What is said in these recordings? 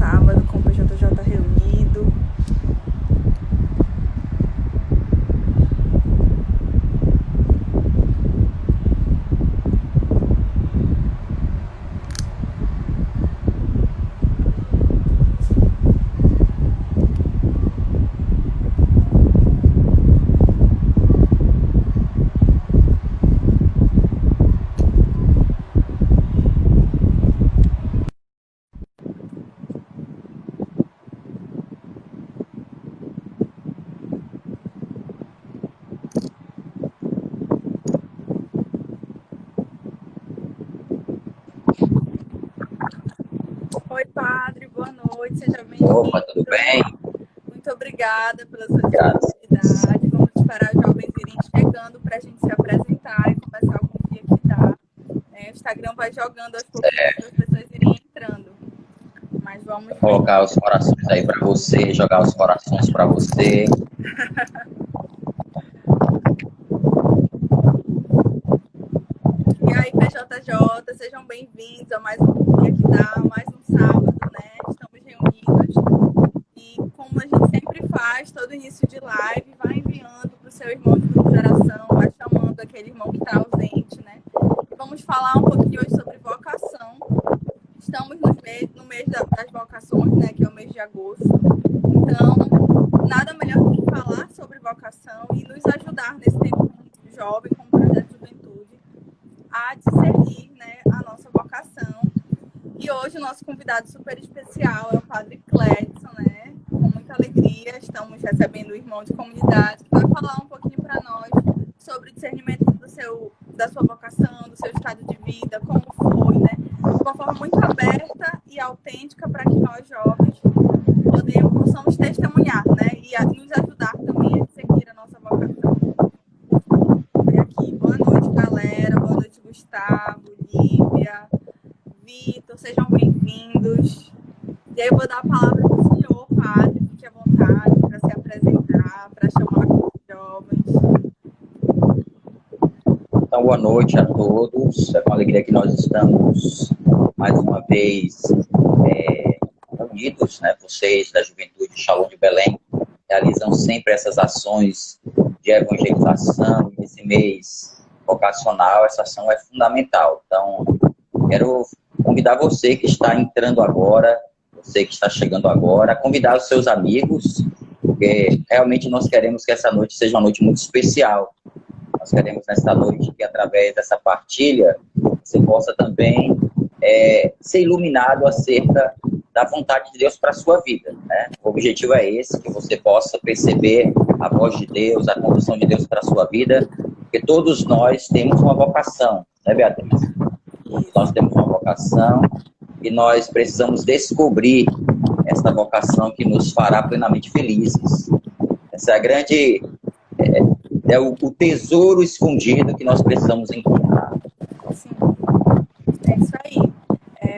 sábado com o PJJ reunido. Oi, padre, boa noite, seja bem-vindo. Opa, tudo bem? Muito obrigada pela sua Graças. disponibilidade. Vamos esperar os jovens irem chegando para a gente se apresentar e começar o dia que dá. O Instagram vai jogando aos pouquinhos para as pessoas irem entrando. Mas vamos ver. Colocar os corações aí para você, jogar os corações para você. E aí, PJJ, sejam bem-vindos a mais um dia que dá, mais um sábado, né? Estamos reunidos. E como a gente sempre faz, todo início de live, vai enviando para o seu irmão de grupo de oração, vai chamando aquele irmão que está ausente, né? E vamos falar um pouquinho hoje sobre vocação. Estamos no mês das vocações, né? Que é o mês de agosto. Então, nada melhor do que falar sobre vocação e nos ajudar nesse tempo jovem, como projeto de juventude, a discernir, né, a nossa vocação. E hoje o nosso convidado super especial é o Padre Cledson, né? Com muita alegria estamos recebendo o irmão de comunidade que vai falar um pouquinho para nós sobre o discernimento da sua vocação, do seu estado de vida, como foi, né? De uma forma muito aberta e autêntica para que nós jovens possamos testemunhar, né? E nos ajudar também a discernir a nossa vocação. Por aqui. Boa noite, galera. Boa noite, Gustavo, Lívia, Vitor. Sejam bem-vindos. E aí eu vou dar a palavra para o senhor, padre. Fique à vontade para se apresentar, para chamar os jovens. Então, boa noite a todos. É com alegria que nós estamos mais uma vez reunidos, né? Vocês da Juventude Shalom de Belém realizam sempre essas ações de evangelização. Nesse mês vocacional, essa ação é fundamental. Então, quero convidar você que está entrando agora, você que está chegando agora, a convidar os seus amigos, porque realmente nós queremos que essa noite seja uma noite muito especial. Nós queremos nesta noite que, através dessa partilha, você possa também ser iluminado acerca da vontade de Deus para a sua vida, né? O objetivo é esse, que você possa perceber a voz de Deus, a condução de Deus para a sua vida, porque todos nós temos uma vocação, né, Beatriz? Nós temos uma vocação e nós precisamos descobrir essa vocação que nos fará plenamente felizes. Essa é a grande... É o tesouro escondido que nós precisamos encontrar. Sim, é isso aí.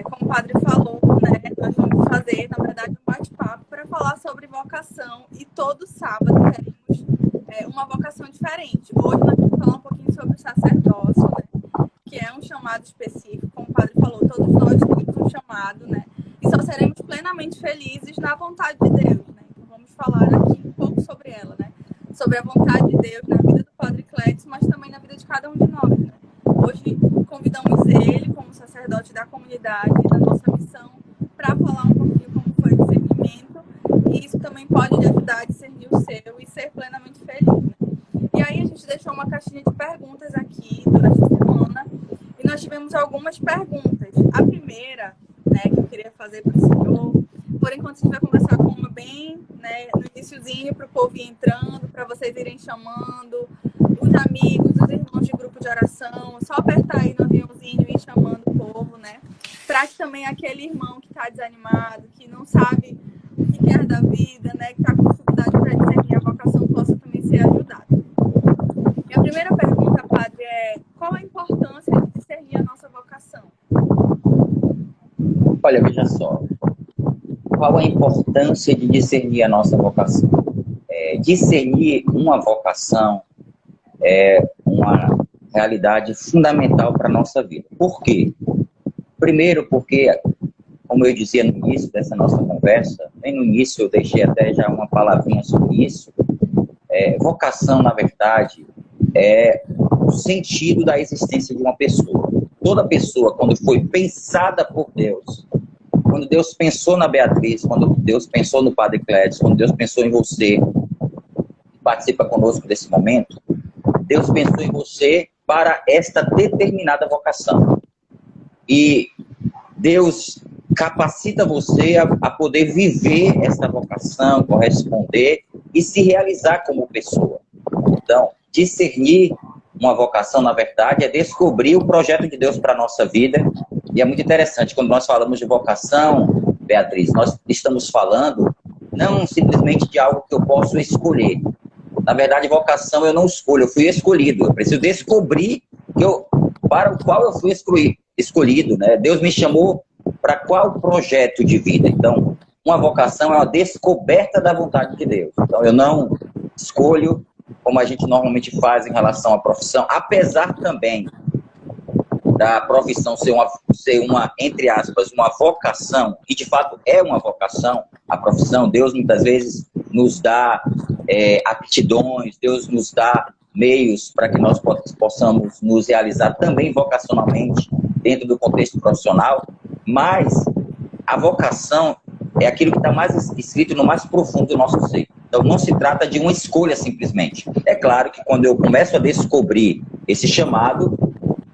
Como o padre falou, né, nós vamos fazer, na verdade, um bate-papo para falar sobre vocação e todo sábado teremos uma vocação diferente. Hoje nós vamos falar um pouquinho sobre o sacerdócio, né, que é um chamado específico, como o padre falou, todos nós temos um chamado, né, e só seremos plenamente felizes na vontade de Deus, né. Então vamos falar aqui um pouco sobre ela, né, sobre a vontade de Deus na vida do Padre Cledson, mas também na vida de cada um de nós, né. Hoje convidamos ele como sacerdote da comunidade, da nossa missão, para falar um pouquinho como foi o discernimento, e isso também pode lhe ajudar a discernir o seu e ser plenamente feliz, né? E aí a gente deixou uma caixinha de perguntas aqui durante a semana, e nós tivemos algumas perguntas. A primeira, né, que eu queria fazer para o senhor, por enquanto a gente vai começar com uma bem, né, no iniciozinho, para o povo ir entrando, para vocês irem chamando os amigos, os irmãos de grupo de oração, só apertar aí no aviãozinho e ir chamando o povo, né? Para que também aquele irmão que está desanimado, que não sabe o que quer da vida, né, que está com dificuldade para discernir a vocação, possa também ser ajudado. E a primeira pergunta, padre, é: qual a importância de discernir a nossa vocação? Olha, veja só. Qual a importância de discernir a nossa vocação? Discernir uma vocação é uma realidade fundamental para a nossa vida. Por quê? Primeiro, porque como eu dizia no início dessa nossa conversa, bem no início eu deixei até já uma palavrinha sobre isso, vocação, na verdade, é o sentido da existência de uma pessoa. Toda pessoa, quando foi pensada por Deus, quando Deus pensou na Beatriz, quando Deus pensou no Padre Clédio, quando Deus pensou em você, que participa conosco desse momento, Deus pensou em você para esta determinada vocação. E Deus capacita você a poder viver essa vocação, corresponder e se realizar como pessoa. Então, discernir uma vocação, na verdade, é descobrir o projeto de Deus para a nossa vida. E é muito interessante, quando nós falamos de vocação, Beatriz, nós estamos falando não simplesmente de algo que eu posso escolher. Na verdade, vocação eu não escolho, eu fui escolhido. Eu preciso descobrir para o qual eu fui escolhido, né? Deus me chamou para qual projeto de vida. Então, uma vocação é uma descoberta da vontade de Deus. Então, eu não escolho como a gente normalmente faz em relação à profissão, apesar também da profissão ser uma, entre aspas, uma vocação, e de fato é uma vocação, a profissão. Deus muitas vezes nos dá aptidões, Deus nos dá meios para que nós possamos nos realizar também vocacionalmente dentro do contexto profissional, mas a vocação é aquilo que está mais escrito no mais profundo do nosso ser. Então não se trata de uma escolha simplesmente. É claro que quando eu começo a descobrir esse chamado,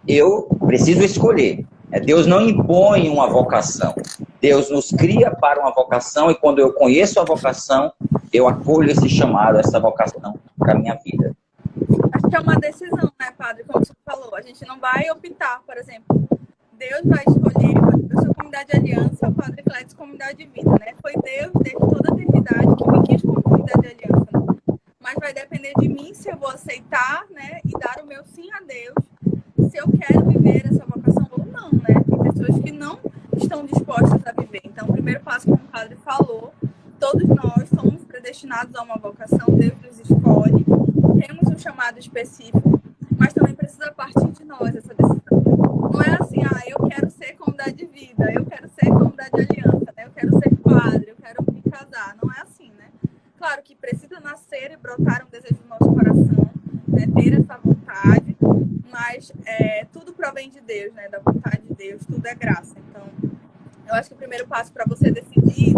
eu preciso escolher. Deus não impõe uma vocação. Deus nos cria para uma vocação e quando eu conheço a vocação, eu acolho esse chamado, essa vocação para a minha vida. Acho que é uma decisão, né, padre? Como você falou, a gente não vai optar, por exemplo, Deus vai escolher a sua comunidade de aliança, o Padre Clédio comunidade de vida, né? Foi Deus, desde toda a eternidade, que me quis como comunidade de aliança. Né? Mas vai depender de mim se eu vou aceitar, né, e dar o meu sim a Deus, se eu quero viver essa vocação ou não, né? Tem pessoas que não estão dispostas a viver. Então, o primeiro passo, como o padre falou, todos nós somos predestinados a uma vocação, Deus nos escolhe, temos um chamado específico, mas também precisa partir de nós essa decisão. Não é assim, eu quero ser comunidade de vida, eu quero ser comunidade de aliança, né? Eu quero ser padre, eu quero me casar. Não é assim, né? Claro que precisa nascer e brotar um desejo do nosso coração, né? Ter essa vontade, mas tudo provém de Deus, né? Da vontade de Deus, tudo é graça. Então, eu acho que o primeiro passo para você decidir,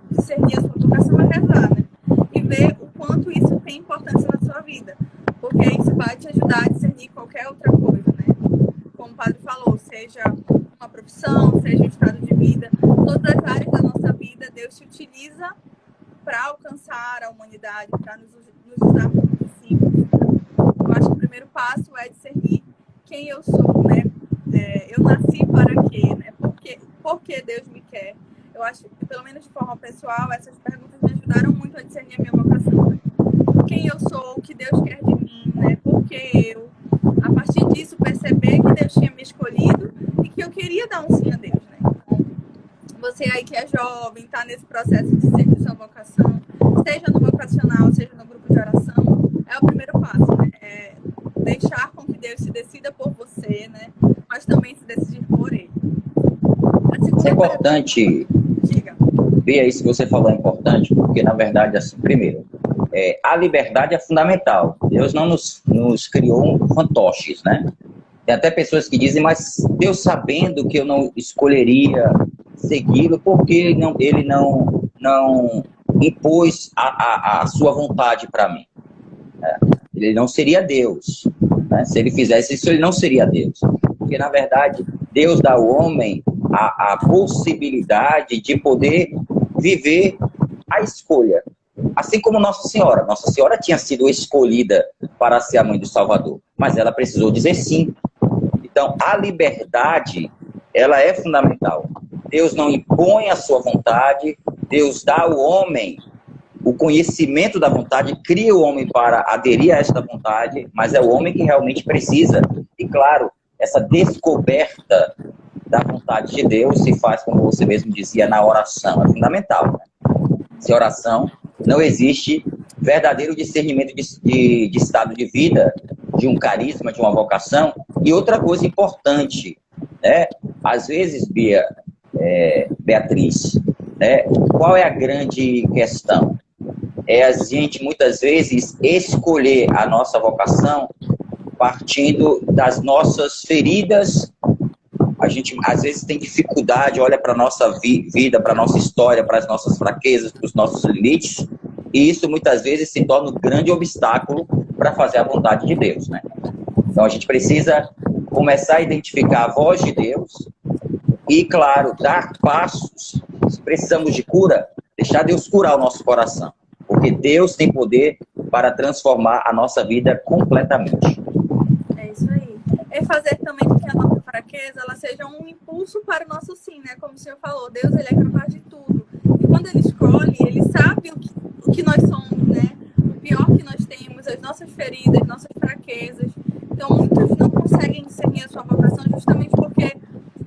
discernir a sua vocação é rezar, né? E ver o quanto isso tem importância na sua vida, porque isso vai te ajudar a discernir qualquer outra coisa, né? Como o padre falou, seja uma profissão, seja um estado de vida, todas as áreas da nossa vida, Deus se utiliza para alcançar a humanidade, para nos usar como discípulos. Eu acho que o primeiro passo é discernir quem eu sou, né? Eu nasci para quê, né? Por que Deus me quer? Eu acho que, pelo menos de forma pessoal, essas perguntas me ajudaram muito a discernir a minha vocação. Né? Quem eu sou, o que Deus quer de mim, né? Por que eu? A partir disso, perceber que Deus tinha me escolhido e que eu queria dar um sim a Deus, né? Então, você aí que é jovem, está nesse processo de discernir sua vocação, seja no vocacional, seja no grupo de oração, é o primeiro passo, né? É deixar com que Deus se decida por você, né? Mas também se decidir por Ele. Isso é importante. Diga. Bia, isso que você falou é importante, porque, na verdade, assim, primeiro, a liberdade é fundamental. Deus não nos criou fantoches, né? Tem até pessoas que dizem, mas Deus sabendo que eu não escolheria segui-lo, porque ele não impôs a sua vontade para mim. Ele não seria Deus. Né? Se ele fizesse isso, ele não seria Deus. Porque, na verdade, Deus dá ao homem a possibilidade de poder viver a escolha. Assim como Nossa Senhora. Nossa Senhora tinha sido escolhida para ser a mãe do Salvador, mas ela precisou dizer sim. Então, a liberdade, ela é fundamental. Deus não impõe a sua vontade, Deus dá ao homem o conhecimento da vontade, cria o homem para aderir a esta vontade, mas é o homem que realmente precisa. E, claro, essa descoberta da vontade de Deus se faz, como você mesmo dizia, na oração. É fundamental. Né? Sem oração, não existe verdadeiro discernimento de estado de vida, de um carisma, de uma vocação. E outra coisa importante, né? Às vezes, Bia, Beatriz, né? Qual é a grande questão? É a gente, muitas vezes, escolher a nossa vocação partindo das nossas feridas. A gente, às vezes, tem dificuldade, olha para a nossa vida, para a nossa história, para as nossas fraquezas, para os nossos limites, e isso, muitas vezes, se torna um grande obstáculo para fazer a vontade de Deus, né? Então, a gente precisa começar a identificar a voz de Deus e, claro, dar passos. Se precisamos de cura, deixar Deus curar o nosso coração, porque Deus tem poder para transformar a nossa vida completamente. É isso aí. É fazer também com que a nossa fraqueza ela seja um impulso para o nosso sim, né? Como o senhor falou, Deus ele é capaz de tudo. E quando ele escolhe, ele sabe o que nós somos, né? O pior que nós temos, as nossas feridas, nossas fraquezas. Então, muitos não conseguem discernir a sua vocação justamente porque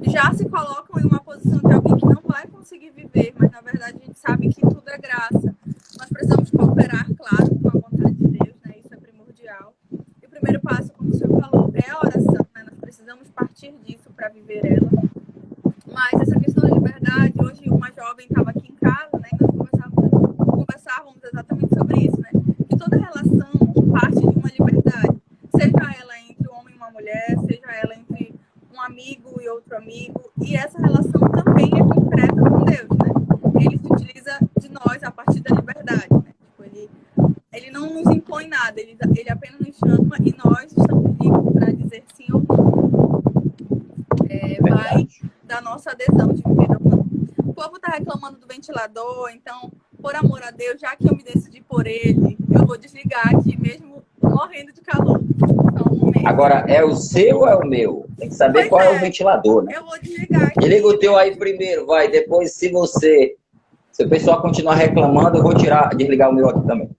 já se colocam em uma posição de alguém que não vai conseguir viver, mas na verdade a gente sabe que tudo é graça. Nós precisamos cooperar, claro, com a vontade de Deus, né? Isso é primordial. E o primeiro passo, como o senhor falou, é a oração, né? Nós precisamos partir disso para viver ela. Mas essa questão da liberdade, hoje uma jovem estava aqui em casa, né? E nós conversávamos exatamente sobre isso, né? Que toda relação parte de uma liberdade. Seja ela entre um homem e uma mulher, seja ela entre um amigo e outro amigo. E essa relação também é concreta com Deus, né? Ele se utiliza de nós a partir da liberdade, né? Tipo, ele não nos impõe nada, ele apenas nos chama e nós estamos livres para dizer sim ou não. Vai da nossa adesão de viver ou não. O povo está reclamando do ventilador, então, por amor a Deus, já que eu me decidi por ele, eu vou desligar aqui mesmo morrendo de calor. Agora, é o seu ou é o meu? Tem que saber qual é o ventilador, né? Eu vou desligar aqui. Desliga o teu aí primeiro, vai. Depois, se o pessoal continuar reclamando, eu vou desligar o meu aqui também.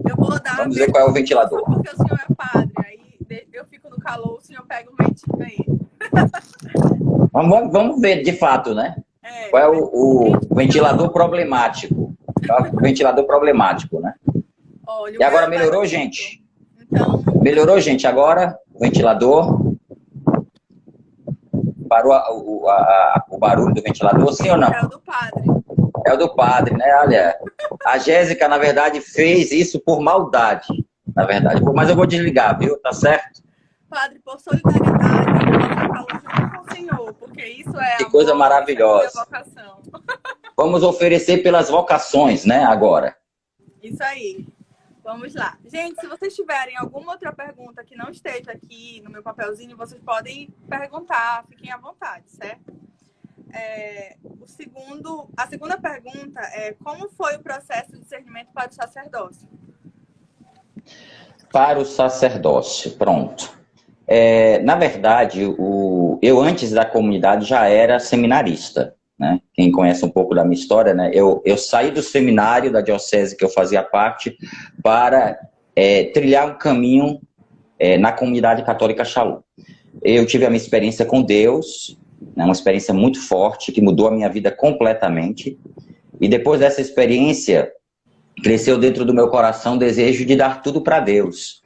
Eu vou dar. Vamos ver qual é o ventilador. Porque o senhor é padre, aí eu fico no calor, o senhor pega um ventinho aí. Vamos ver de fato, né? Qual é o ventilador problemático? O ventilador problemático, né? Olha, e agora melhorou, gente? Então... Melhorou, gente? Agora, o ventilador. Parou o barulho do ventilador, sim ou não? É o do padre. É o do padre, né? Olha, a Jéssica, na verdade, fez isso por maldade, na verdade. Mas eu vou desligar, viu? Tá certo? Padre, por solidariedade, eu vou falar junto com o senhor, porque isso é que coisa maravilhosa. Vocação. Vamos oferecer pelas vocações, né? Agora. Isso aí. Vamos lá. Gente, se vocês tiverem alguma outra pergunta que não esteja aqui no meu papelzinho, vocês podem perguntar, fiquem à vontade, certo? A segunda pergunta é: como foi o processo de discernimento para o sacerdócio? Para o sacerdócio, pronto. Na verdade, eu antes da comunidade já era seminarista, né? Quem conhece um pouco da minha história, né? Eu saí do seminário da diocese que eu fazia parte para trilhar um caminho na comunidade católica Shalom. Eu tive a minha experiência com Deus, né? Uma experiência muito forte que mudou a minha vida completamente. E depois dessa experiência, cresceu dentro do meu coração o desejo de dar tudo para Deus.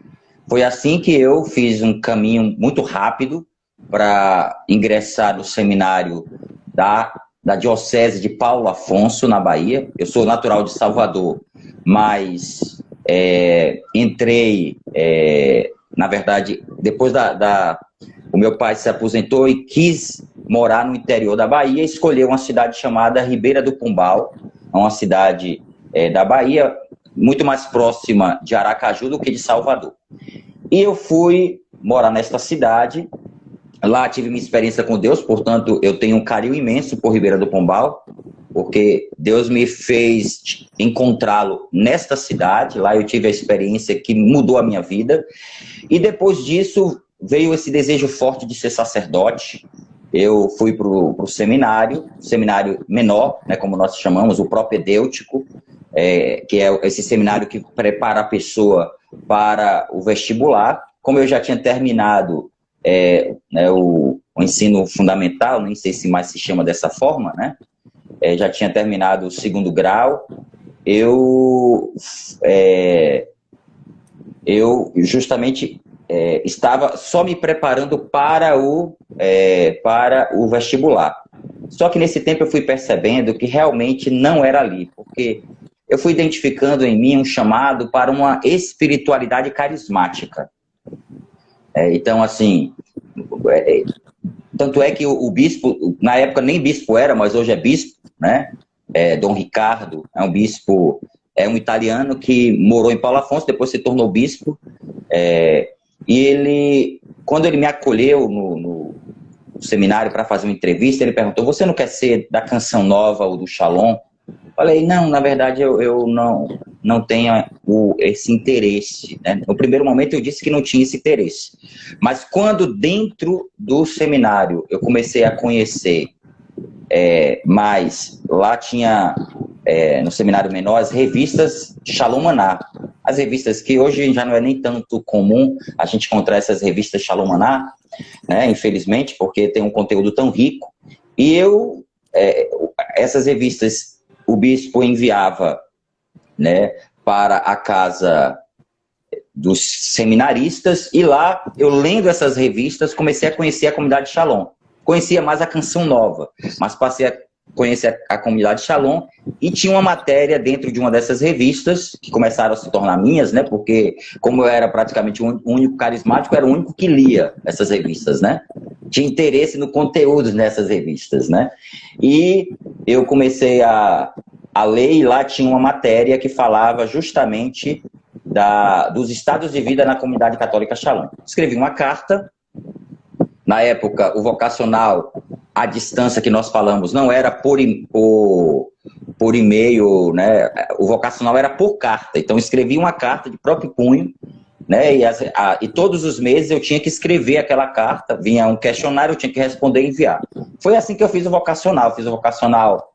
Foi assim que eu fiz um caminho muito rápido para ingressar no seminário da Diocese de Paulo Afonso, na Bahia. Eu sou natural de Salvador, mas entrei, na verdade, depois o meu pai se aposentou e quis morar no interior da Bahia, escolheu uma cidade chamada Ribeira do Pombal, uma cidade da Bahia, muito mais próxima de Aracaju do que de Salvador. E eu fui morar nesta cidade. Lá tive minha experiência com Deus, portanto, eu tenho um carinho imenso por Ribeira do Pombal, porque Deus me fez encontrá-lo nesta cidade. Lá eu tive a experiência que mudou a minha vida. E depois disso, veio esse desejo forte de ser sacerdote. Eu fui para o seminário menor, né, como nós chamamos, o propedêutico, que é esse seminário que prepara a pessoa para o vestibular. Como eu já tinha terminado o ensino fundamental, nem sei se mais se chama dessa forma, né? Já tinha terminado o 2º grau, eu justamente estava só me preparando para o vestibular. Só que nesse tempo eu fui percebendo que realmente não era ali, porque eu fui identificando em mim um chamado para uma espiritualidade carismática. Então, assim, tanto é que o bispo, na época nem bispo era, mas hoje é bispo, né? Dom Ricardo é um bispo, é um italiano que morou em Paulo Afonso, depois se tornou bispo, e ele, quando ele me acolheu no seminário para fazer uma entrevista, ele perguntou: você não quer ser da Canção Nova ou do Shalom? Falei: não, na verdade eu não tenho esse interesse, né? No primeiro momento eu disse que não tinha esse interesse, mas quando dentro do seminário eu comecei a conhecer mais, lá tinha no seminário menor as revistas Shalom Maná, as revistas que hoje já não é nem tanto comum a gente encontrar essas revistas Shalom Maná, né? Infelizmente, porque tem um conteúdo tão rico, e essas revistas o bispo enviava, né, para a casa dos seminaristas, e lá, eu lendo essas revistas, comecei a conhecer a comunidade Shalom. Conhecia mais a Canção Nova, mas passei a conhecer a comunidade Shalom, e tinha uma matéria dentro de uma dessas revistas, que começaram a se tornar minhas, né, porque como eu era praticamente o único carismático, era o único que lia essas revistas, né? Tinha interesse no conteúdo nessas revistas, né? E eu comecei a ler, e lá tinha uma matéria que falava justamente dos estados de vida na comunidade católica Shalom. Escrevi uma carta. Na época, o vocacional, à distância que nós falamos, não era por e-mail, né? O vocacional era por carta. Então, escrevi uma carta de próprio punho, né? E todos os meses eu tinha que escrever aquela carta, vinha um questionário, eu tinha que responder e enviar. Foi assim que eu fiz o vocacional. Fiz o vocacional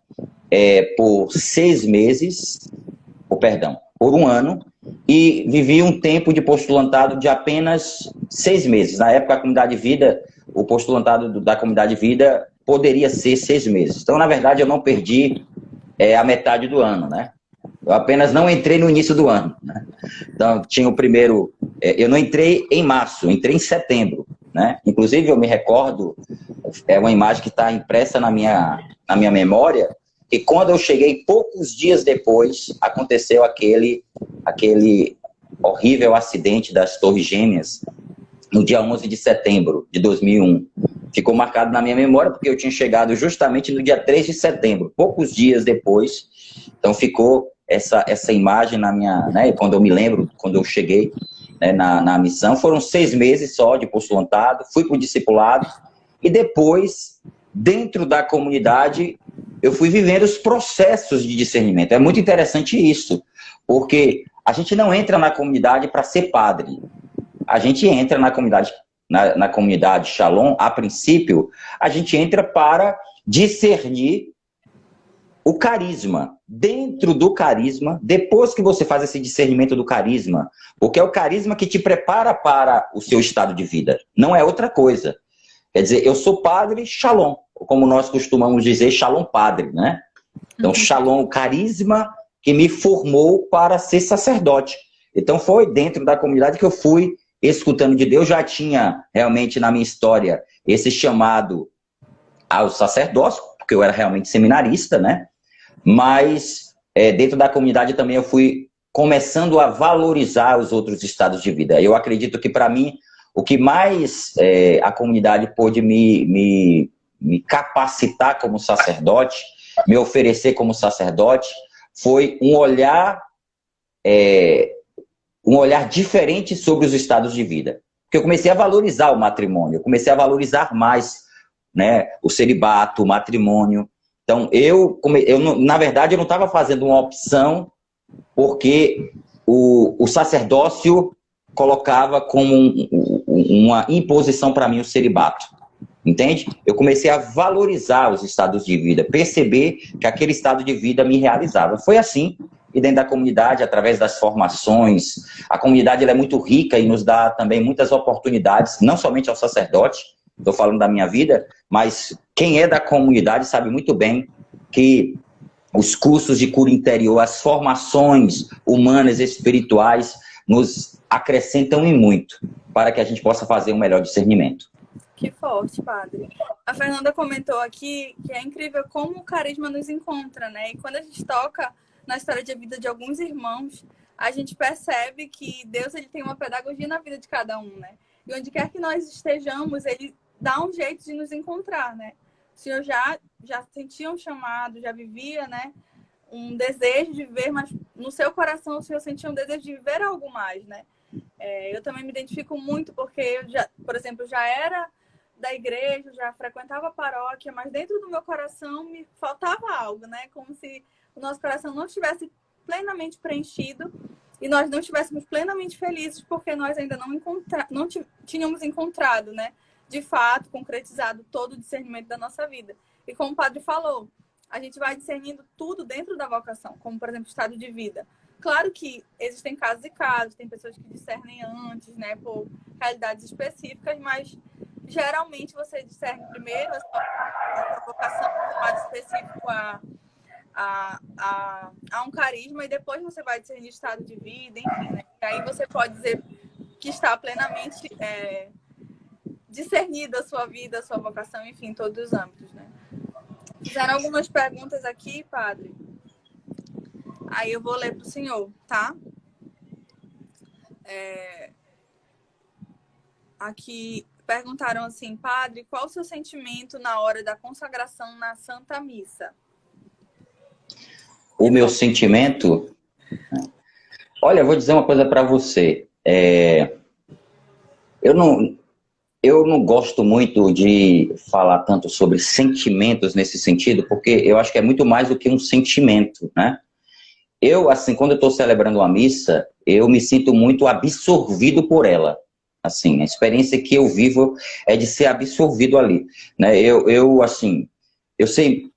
por 6 meses, por 1 ano, e vivi um tempo de postulantado de apenas 6 meses. Na época, a comunidade vida, o postulantado da comunidade vida poderia ser 6 meses. Então, na verdade, eu não perdi a metade do ano, né? Eu apenas não entrei no início do ano, né? Então, tinha o primeiro... eu não entrei em março, eu entrei em setembro, né? Inclusive, eu me recordo, é uma imagem que está impressa na minha memória, e quando eu cheguei, poucos dias depois, aconteceu aquele horrível acidente das Torres Gêmeas, no dia 11 de setembro de 2001. Ficou marcado na minha memória, porque eu tinha chegado justamente no dia 3 de setembro, poucos dias depois. Então ficou essa imagem na minha... né, quando eu me lembro, quando eu cheguei, né, na missão. Foram 6 meses só de postulantado, fui para o discipulado, e depois, dentro da comunidade, eu fui vivendo os processos de discernimento. É muito interessante isso, porque a gente não entra na comunidade para ser padre. A gente entra na comunidade Shalom, a princípio, a gente entra para discernir o carisma. Dentro do carisma, depois que você faz esse discernimento do carisma, porque é o carisma que te prepara para o seu estado de vida, não é outra coisa. Quer dizer, eu sou padre Shalom, como nós costumamos dizer, Shalom padre, né? Então, Shalom, o carisma que me formou para ser sacerdote. Então, foi dentro da comunidade que eu fui escutando de Deus. Já tinha realmente na minha história esse chamado ao sacerdócio, porque eu era realmente seminarista, né? Mas dentro da comunidade também eu fui começando a valorizar os outros estados de vida. Eu acredito que, para mim, o que mais a comunidade pôde me capacitar como sacerdote, me oferecer como sacerdote, foi um olhar diferente sobre os estados de vida. Porque eu comecei a valorizar o matrimônio, eu comecei a valorizar mais, né, o celibato, o matrimônio. Então, na verdade, eu não estava fazendo uma opção porque o sacerdócio colocava como uma imposição para mim o celibato. Entende? Eu comecei a valorizar os estados de vida, perceber que aquele estado de vida me realizava. Foi assim, e dentro da comunidade, através das formações, a comunidade ela é muito rica e nos dá também muitas oportunidades, não somente ao sacerdote, estou falando da minha vida, mas quem é da comunidade sabe muito bem que os cursos de cura interior, as formações humanas e espirituais nos acrescentam em muito para que a gente possa fazer um melhor discernimento. Que forte, padre. A Fernanda comentou aqui que é incrível como o carisma nos encontra, né? E quando a gente toca na história de vida de alguns irmãos, a gente percebe que Deus ele tem uma pedagogia na vida de cada um, né? E onde quer que nós estejamos, ele dá um jeito de nos encontrar, né? O Senhor já sentia um chamado, já vivia, né? Um desejo de viver, mas no seu coração o Senhor sentia um desejo de viver algo mais, né? Eu também me identifico muito porque eu já, por exemplo, já era da igreja, já frequentava a paróquia, mas dentro do meu coração me faltava algo, né? Como se o nosso coração não estivesse plenamente preenchido e nós não estivéssemos plenamente felizes porque nós ainda não tínhamos encontrado, né? De fato, concretizado todo o discernimento da nossa vida. E como o padre falou, a gente vai discernindo tudo dentro da vocação, como, por exemplo, estado de vida. Claro que existem casos e casos, tem pessoas que discernem antes, né, por realidades específicas, mas geralmente você discerne primeiro a sua vocação, mais específico a um carisma, e depois você vai discernir estado de vida, enfim, né? E aí você pode dizer que está plenamente discernida a sua vida, a sua vocação, enfim, em todos os âmbitos, né? Fizeram algumas perguntas aqui, padre. Aí eu vou ler para o senhor, tá? Aqui perguntaram assim, padre, qual o seu sentimento na hora da consagração na Santa Missa? O meu sentimento? Olha, eu vou dizer uma coisa para você. Eu não gosto muito de falar tanto sobre sentimentos nesse sentido, porque eu acho que é muito mais do que um sentimento, né? Eu, assim, quando eu estou celebrando uma missa, eu me sinto muito absorvido por ela. Assim, a experiência que eu vivo é de ser absorvido ali, né? Eu sei,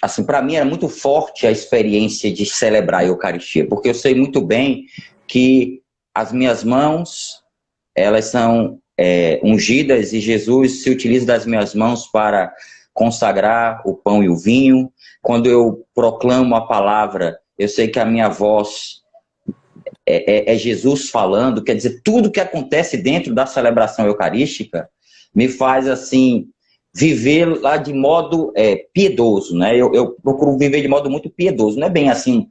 assim, para mim era muito forte a experiência de celebrar a Eucaristia, porque eu sei muito bem que as minhas mãos, elas são ungidas e Jesus se utiliza das minhas mãos para consagrar o pão e o vinho. Quando eu proclamo a palavra, eu sei que a minha voz é Jesus falando, quer dizer, tudo que acontece dentro da celebração eucarística me faz, assim, viver lá de modo piedoso, né? Eu procuro viver de modo muito piedoso, não é bem assim,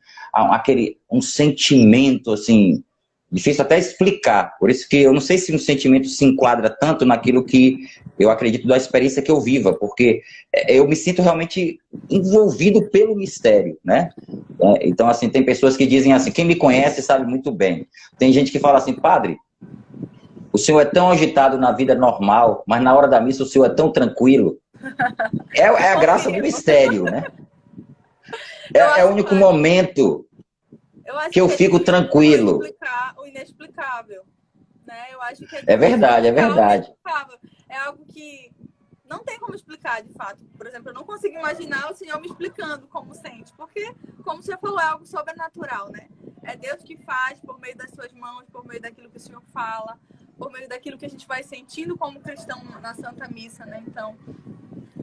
um sentimento, assim, difícil até explicar, por isso que eu não sei se um sentimento se enquadra tanto naquilo que eu acredito da experiência que eu viva, porque eu me sinto realmente envolvido pelo mistério, né? Então, assim, tem pessoas que dizem assim, quem me conhece sabe muito bem. Tem gente que fala assim, padre, o senhor é tão agitado na vida normal, mas na hora da missa o senhor é tão tranquilo. É a graça do mistério, né? É o único momento que eu fico tranquilo. Explicar o inexplicável, né? Eu acho que é verdade. É algo que não tem como explicar, de fato. Por exemplo, eu não consigo imaginar o Senhor me explicando como sente, porque, como você falou, é algo sobrenatural, né? É Deus que faz por meio das suas mãos, por meio daquilo que o Senhor fala, por meio daquilo que a gente vai sentindo como cristão na Santa Missa, né? Então,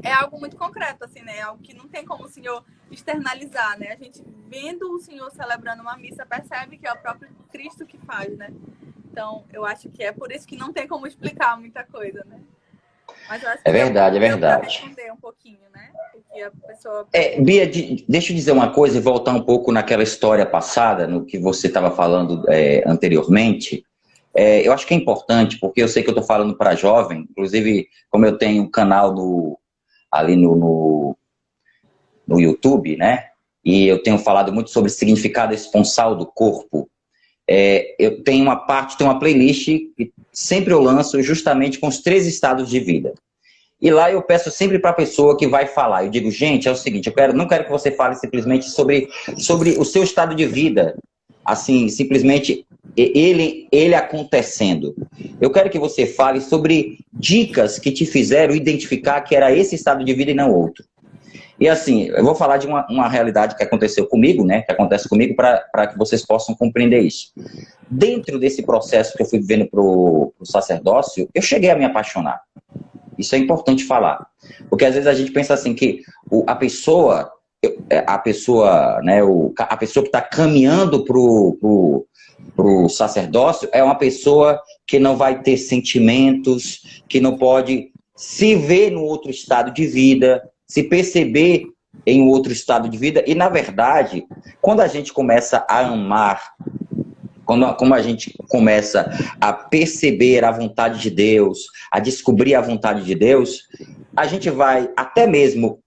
é algo muito concreto, assim, né? É algo que não tem como o Senhor externalizar, né? A gente vendo o Senhor celebrando uma missa percebe que é o próprio Cristo que faz, né? Então, eu acho que é por isso que não tem como explicar muita coisa, né? Mas eu acho que é verdade. pra responder um pouquinho, né? Porque a pessoa... Bia, deixa eu dizer uma coisa e voltar um pouco naquela história passada, no que você estava falando anteriormente. Eu acho que é importante, porque eu sei que eu estou falando para jovem, inclusive, como eu tenho um canal ali no YouTube, né? E eu tenho falado muito sobre significado esponsal do corpo. Eu tenho uma playlist que sempre eu lanço justamente com os 3 estados de vida. E lá eu peço sempre para a pessoa que vai falar, eu digo, gente, é o seguinte, não quero que você fale simplesmente sobre o seu estado de vida, assim, simplesmente ele acontecendo. Eu quero que você fale sobre dicas que te fizeram identificar que era esse estado de vida e não outro. E assim, eu vou falar de uma realidade que aconteceu comigo, né? Que acontece comigo para que vocês possam compreender isso. Dentro desse processo que eu fui vivendo pro sacerdócio, eu cheguei a me apaixonar. Isso é importante falar. Porque às vezes a gente pensa assim que a pessoa, né, a pessoa que está caminhando pro sacerdócio é uma pessoa que não vai ter sentimentos, que não pode se ver no outro estado de vida, se perceber em um outro estado de vida. E, na verdade, quando a gente começa a amar, como a gente começa a perceber a vontade de Deus, a descobrir a vontade de Deus, a gente vai até mesmo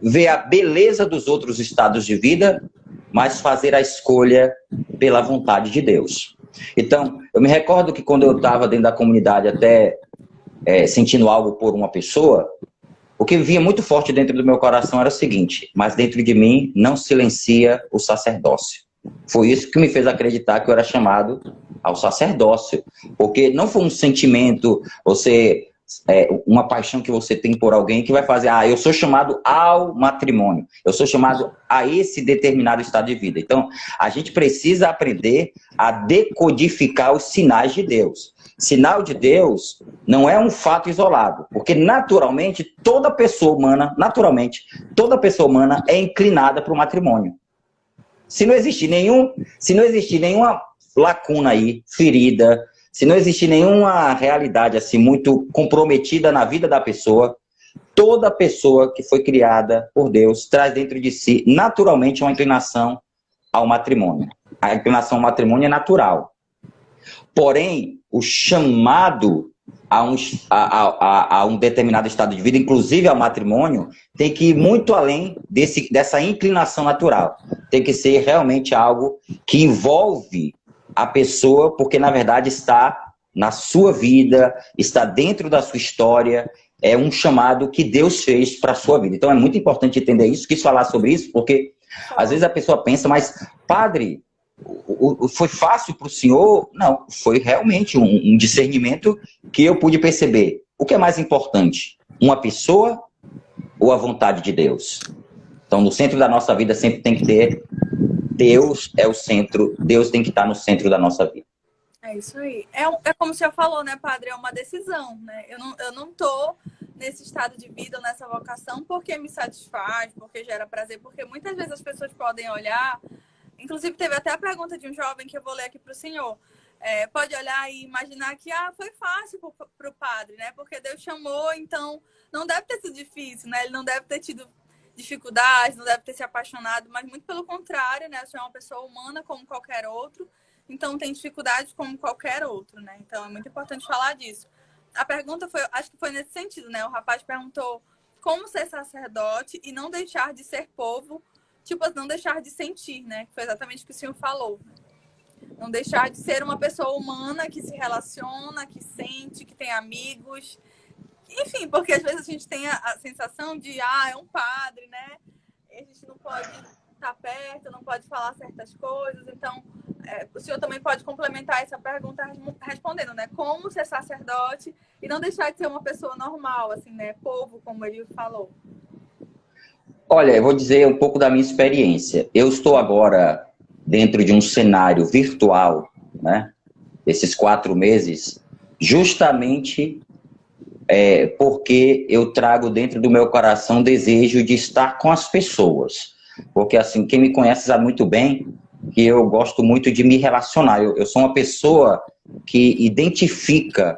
ver a beleza dos outros estados de vida, mas fazer a escolha pela vontade de Deus. Então, eu me recordo que quando eu estava dentro da comunidade até sentindo algo por uma pessoa, o que vinha muito forte dentro do meu coração era o seguinte: mas dentro de mim não silencia o sacerdócio. Foi isso que me fez acreditar que eu era chamado ao sacerdócio, porque não foi um sentimento, uma paixão que você tem por alguém que vai fazer, eu sou chamado ao matrimônio, eu sou chamado a esse determinado estado de vida. Então, a gente precisa aprender a decodificar os sinais de Deus. Sinal de Deus não é um fato isolado, porque naturalmente toda pessoa humana é inclinada para o matrimônio. Se não existir nenhuma lacuna aí, ferida, se não existir nenhuma realidade assim muito comprometida na vida da pessoa, toda pessoa que foi criada por Deus traz dentro de si naturalmente uma inclinação ao matrimônio. A inclinação ao matrimônio é natural. Porém, o chamado a um determinado estado de vida, inclusive ao matrimônio, tem que ir muito além dessa inclinação natural. Tem que ser realmente algo que envolve a pessoa, porque na verdade está na sua vida, está dentro da sua história, é um chamado que Deus fez para a sua vida. Então é muito importante entender isso, quis falar sobre isso, porque às vezes a pessoa pensa, mas padre, foi fácil para o senhor? Não, foi realmente um discernimento que eu pude perceber. O que é mais importante? Uma pessoa ou a vontade de Deus? Então, no centro da nossa vida sempre tem que ter Deus é o centro, Deus tem que estar no centro da nossa vida. É isso aí. É como o senhor falou, né, padre? É uma decisão, né? Eu não tô nesse estado de vida, nessa vocação, porque me satisfaz, porque gera prazer, porque muitas vezes as pessoas podem olhar. Inclusive, teve até a pergunta de um jovem que eu vou ler aqui para o senhor. Pode olhar e imaginar que foi fácil para o padre, né? Porque Deus chamou, então não deve ter sido difícil, né? Ele não deve ter tido dificuldades, não deve ter se apaixonado, mas muito pelo contrário, né? O senhor é uma pessoa humana como qualquer outro, então tem dificuldades como qualquer outro, né? Então é muito importante falar disso. A pergunta foi, acho que foi nesse sentido, né? O rapaz perguntou como ser sacerdote e não deixar de ser povo, tipo, não deixar de sentir, né? Que foi exatamente o que o senhor falou. Não deixar de ser uma pessoa humana que se relaciona, que sente, que tem amigos. Enfim, porque às vezes a gente tem a sensação de, é um padre, né? E a gente não pode estar perto, não pode falar certas coisas. Então, o senhor também pode complementar essa pergunta respondendo, né? Como ser sacerdote e não deixar de ser uma pessoa normal, assim, né? Povo, como ele falou. Olha, eu vou dizer um pouco da minha experiência. Eu estou agora dentro de um cenário virtual, né? Esses 4 meses, justamente porque eu trago dentro do meu coração o desejo de estar com as pessoas. Porque, assim, quem me conhece sabe muito bem que eu gosto muito de me relacionar. Eu sou uma pessoa que identifica,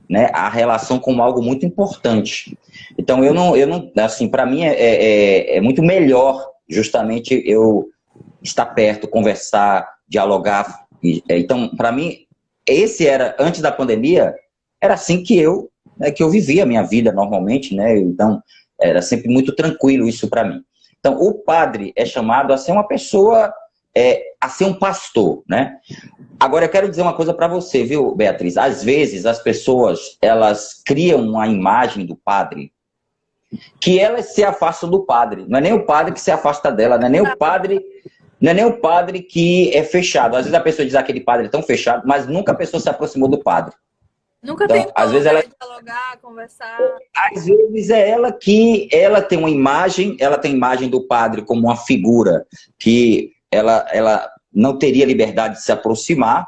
né, a relação como algo muito importante. Então, eu não assim, para mim é muito melhor justamente eu estar perto, conversar, dialogar. Então, para mim, esse era, antes da pandemia, era assim que eu vivia a minha vida normalmente, né? Então, era sempre muito tranquilo isso para mim. Então, o padre é chamado a ser uma pessoa, a ser um pastor, né? Agora, eu quero dizer uma coisa para você, viu, Beatriz? Às vezes, as pessoas, elas criam uma imagem do padre que elas se afastam do padre. Não é nem o padre que se afasta dela, não é nem o padre que é fechado. Às vezes a pessoa diz aquele padre é tão fechado, mas nunca a pessoa se aproximou do padre. Nunca tentou, às vezes, dialogar, conversar. Às vezes é ela tem uma imagem, ela tem a imagem do padre como uma figura que ela não teria liberdade de se aproximar.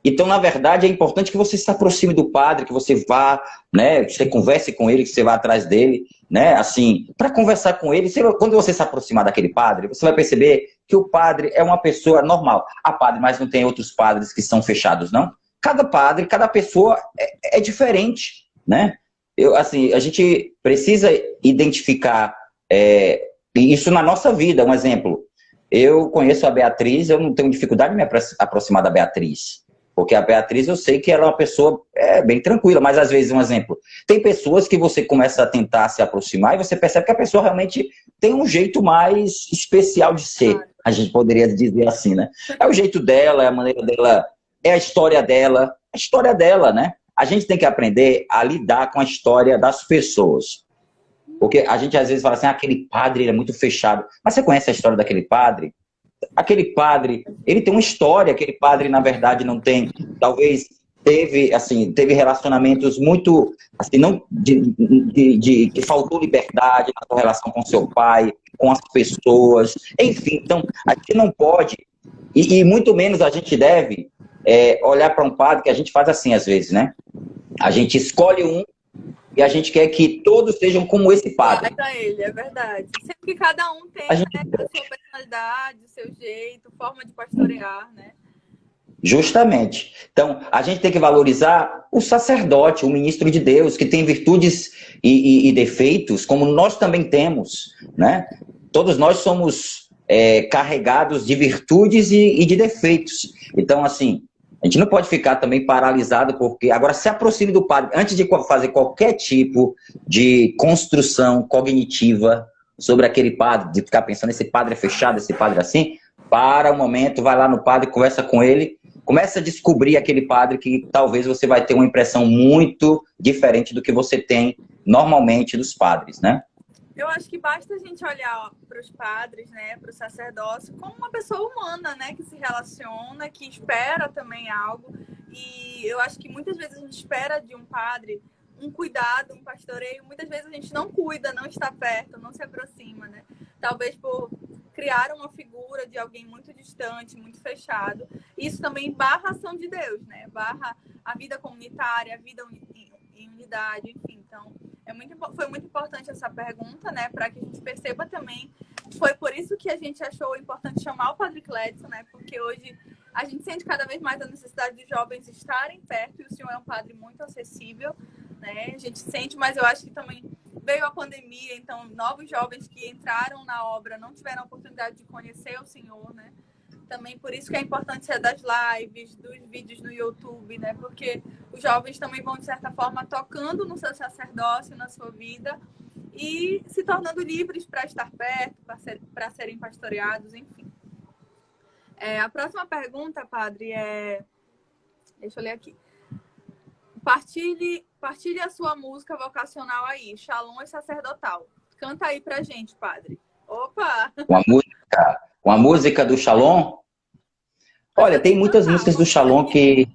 Então, na verdade, é importante que você se aproxime do padre, que você vá, né, que você converse com ele, que você vá atrás dele, né, assim, para conversar com ele. Quando você se aproximar daquele padre, você vai perceber que o padre é uma pessoa normal. Padre, mas não tem outros padres que são fechados, não? Cada padre, cada pessoa é diferente, né? assim, a gente precisa identificar isso na nossa vida. Um exemplo, eu conheço a Beatriz, eu não tenho dificuldade de me aproximar da Beatriz, porque a Beatriz eu sei que ela é uma pessoa bem tranquila, mas às vezes, um exemplo, tem pessoas que você começa a tentar se aproximar e você percebe que a pessoa realmente tem um jeito mais especial de ser, a gente poderia dizer assim, né? É o jeito dela, é a maneira dela, é a história dela, né? A gente tem que aprender a lidar com a história das pessoas. Porque a gente às vezes fala assim, aquele padre ele é muito fechado. Mas você conhece a história daquele padre? Aquele padre, ele tem uma história, aquele padre na verdade não tem, talvez teve relacionamentos muito, assim, não que faltou liberdade na sua relação com seu pai, com as pessoas, enfim, então a gente não pode, e muito menos a gente deve olhar para um padre, que a gente faz assim às vezes, né? A gente escolhe um e a gente quer que todos sejam como esse padre. Para ele, é verdade. Sempre que cada um tem, A gente... né, a sua personalidade, o seu jeito, forma de pastorear, né? Justamente. Então, a gente tem que valorizar o sacerdote, o ministro de Deus, que tem virtudes e defeitos, como nós também temos, né? Todos nós somos carregados de virtudes e de defeitos. Então, assim, a gente não pode ficar também paralisado, porque agora se aproxime do padre, antes de fazer qualquer tipo de construção cognitiva sobre aquele padre, de ficar pensando, esse padre é fechado, esse padre é assim, para um momento, vai lá no padre, conversa com ele, começa a descobrir aquele padre que talvez você vai ter uma impressão muito diferente do que você tem normalmente dos padres, né? Eu acho que basta a gente olhar para os padres, né, para o sacerdócio, como uma pessoa humana, né, que se relaciona, que espera também algo. E eu acho que muitas vezes a gente espera de um padre um cuidado, um pastoreio. Muitas vezes a gente não cuida, não está perto, não se aproxima, né? Talvez por criar uma figura de alguém muito distante, muito fechado. Isso também barra a ação de Deus, né? Barra a vida comunitária, a vida em unidade, enfim. Então, foi muito importante essa pergunta, né? Para que a gente perceba também. Foi por isso que a gente achou importante chamar o Padre Clédson, né? Porque hoje a gente sente cada vez mais a necessidade de jovens estarem perto, e o senhor é um padre muito acessível, né? A gente sente, mas eu acho que também veio a pandemia, então novos jovens que entraram na obra não tiveram a oportunidade de conhecer o senhor, né? Também por isso que é importante ser das lives, dos vídeos no YouTube, né? Porque os jovens também vão, de certa forma, tocando no seu sacerdócio, na sua vida, e se tornando livres para estar perto, para serem pastoreados, enfim. A próxima pergunta, padre, deixa eu ler aqui. Partilhe a sua música vocacional aí, Shalom e Sacerdotal. Canta aí pra gente, padre. Opa! Uma música do Shalom? Olha, tem muitas músicas do Shalom que...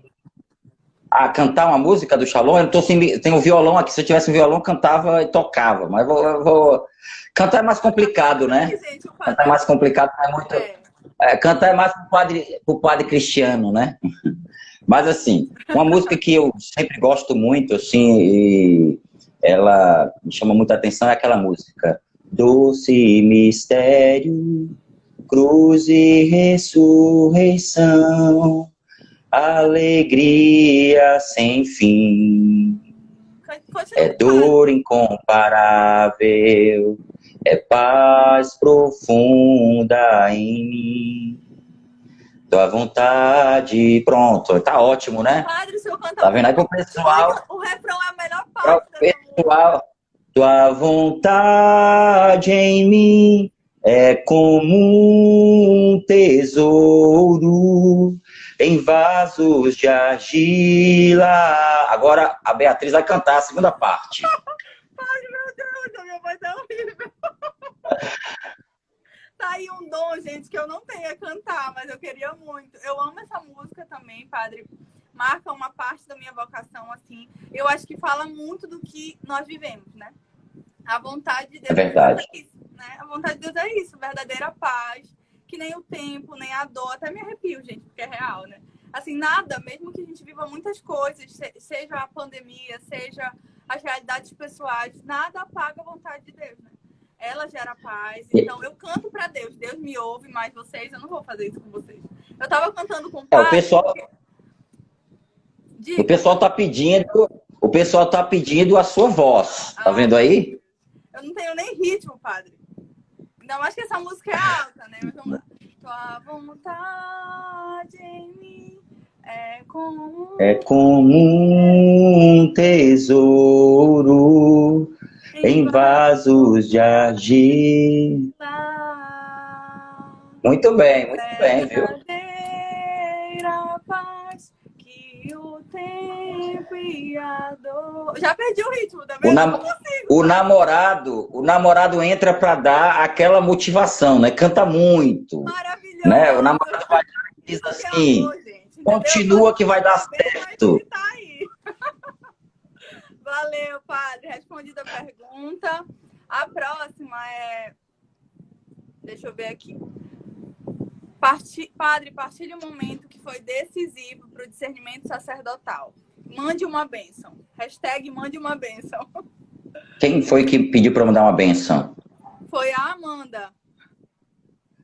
cantar uma música do Shalom? Eu não tô sem... Tem um violão aqui, se eu tivesse um violão, cantava e tocava. Mas eu vou... Cantar é mais complicado, né? Cantar é mais complicado, não é muito... cantar é mais pro padre cristiano, né? Mas, assim, uma música que eu sempre gosto muito, assim, e ela me chama muita atenção, é aquela música Doce Mistério, Cruz e Ressurreição, Alegria sem fim, é dor incomparável, é paz profunda em mim. Tua vontade, pronto, tá ótimo, né? Padre, o senhor canta tá vendo aí pro pessoal? O refrão é a melhor parte. Pessoal, tua vontade em mim é como um tesouro em vasos de argila. Agora a Beatriz vai cantar a segunda parte. Padre, meu Deus, a minha voz é horrível. Tá aí um dom, gente, que eu não tenho a cantar, mas eu queria muito. Eu amo essa música também, padre. Marca uma parte da minha vocação, assim. Eu acho que fala muito do que nós vivemos, né? A vontade de Deus é verdade. É isso, né? A vontade de Deus é isso, verdadeira paz, que nem o tempo, nem a dor, até me arrepio, gente, porque é real, né? Assim, nada, mesmo que a gente viva muitas coisas, seja a pandemia, seja as realidades pessoais, nada apaga a vontade de Deus, né? Ela gera paz, então eu canto pra Deus. Deus me ouve, mas vocês, eu não vou fazer isso com vocês. Eu tava cantando com o padre... O pessoal tá pedindo pessoal tá pedindo a sua voz. Tá vendo aí? Eu não tenho nem ritmo, padre. Ainda mais que essa música é alta, né? Mas vamos lá. Tua vontade em mim é como um tesouro em vasos de argila. Muito bem, viu? Paz que o tempo e a dor... Já perdi o ritmo, tá vendo? O namorado entra para dar aquela motivação, né? Canta muito. Maravilhoso. Né? O namorado vai diz assim, amor, continua que vai dar certo. Tá aí. Valeu, padre. Respondida a pergunta. A próxima é... Deixa eu ver aqui. Padre, partilhe um momento que foi decisivo para o discernimento sacerdotal. Mande uma bênção. Hashtag mande uma bênção. Quem foi que pediu para eu mandar uma bênção? Foi a Amanda.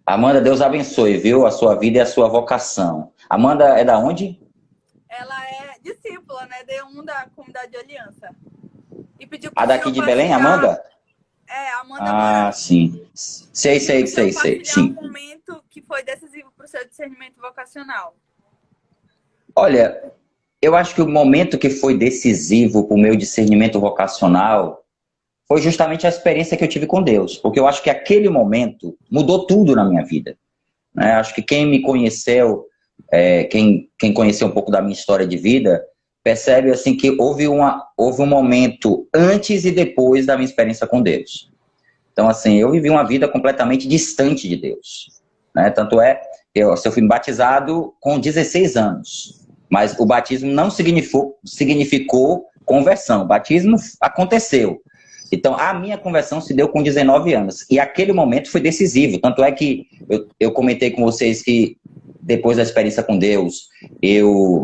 Amanda, Deus abençoe, viu? A sua vida e a sua vocação. Amanda é da onde? Ela é discípula, né? D1 da Comunidade de Aliança. E pediu a daqui de Belém, Amanda? É, Amanda. Ah, sim. Sei. Sim. Um momento que foi decisivo para o seu discernimento vocacional. Olha, eu acho que o momento que foi decisivo para o meu discernimento vocacional foi justamente a experiência que eu tive com Deus. Porque eu acho que aquele momento mudou tudo na minha vida. Né? Acho que quem me conheceu, quem conheceu um pouco da minha história de vida, percebe assim que houve um momento antes e depois da minha experiência com Deus. Então, assim, eu vivi uma vida completamente distante de Deus. Né? Tanto é, eu fui batizado com 16 anos. Mas o batismo não significou conversão. O batismo aconteceu. Então, a minha conversão se deu com 19 anos. E aquele momento foi decisivo. Tanto é que eu comentei com vocês que depois da experiência com Deus, eu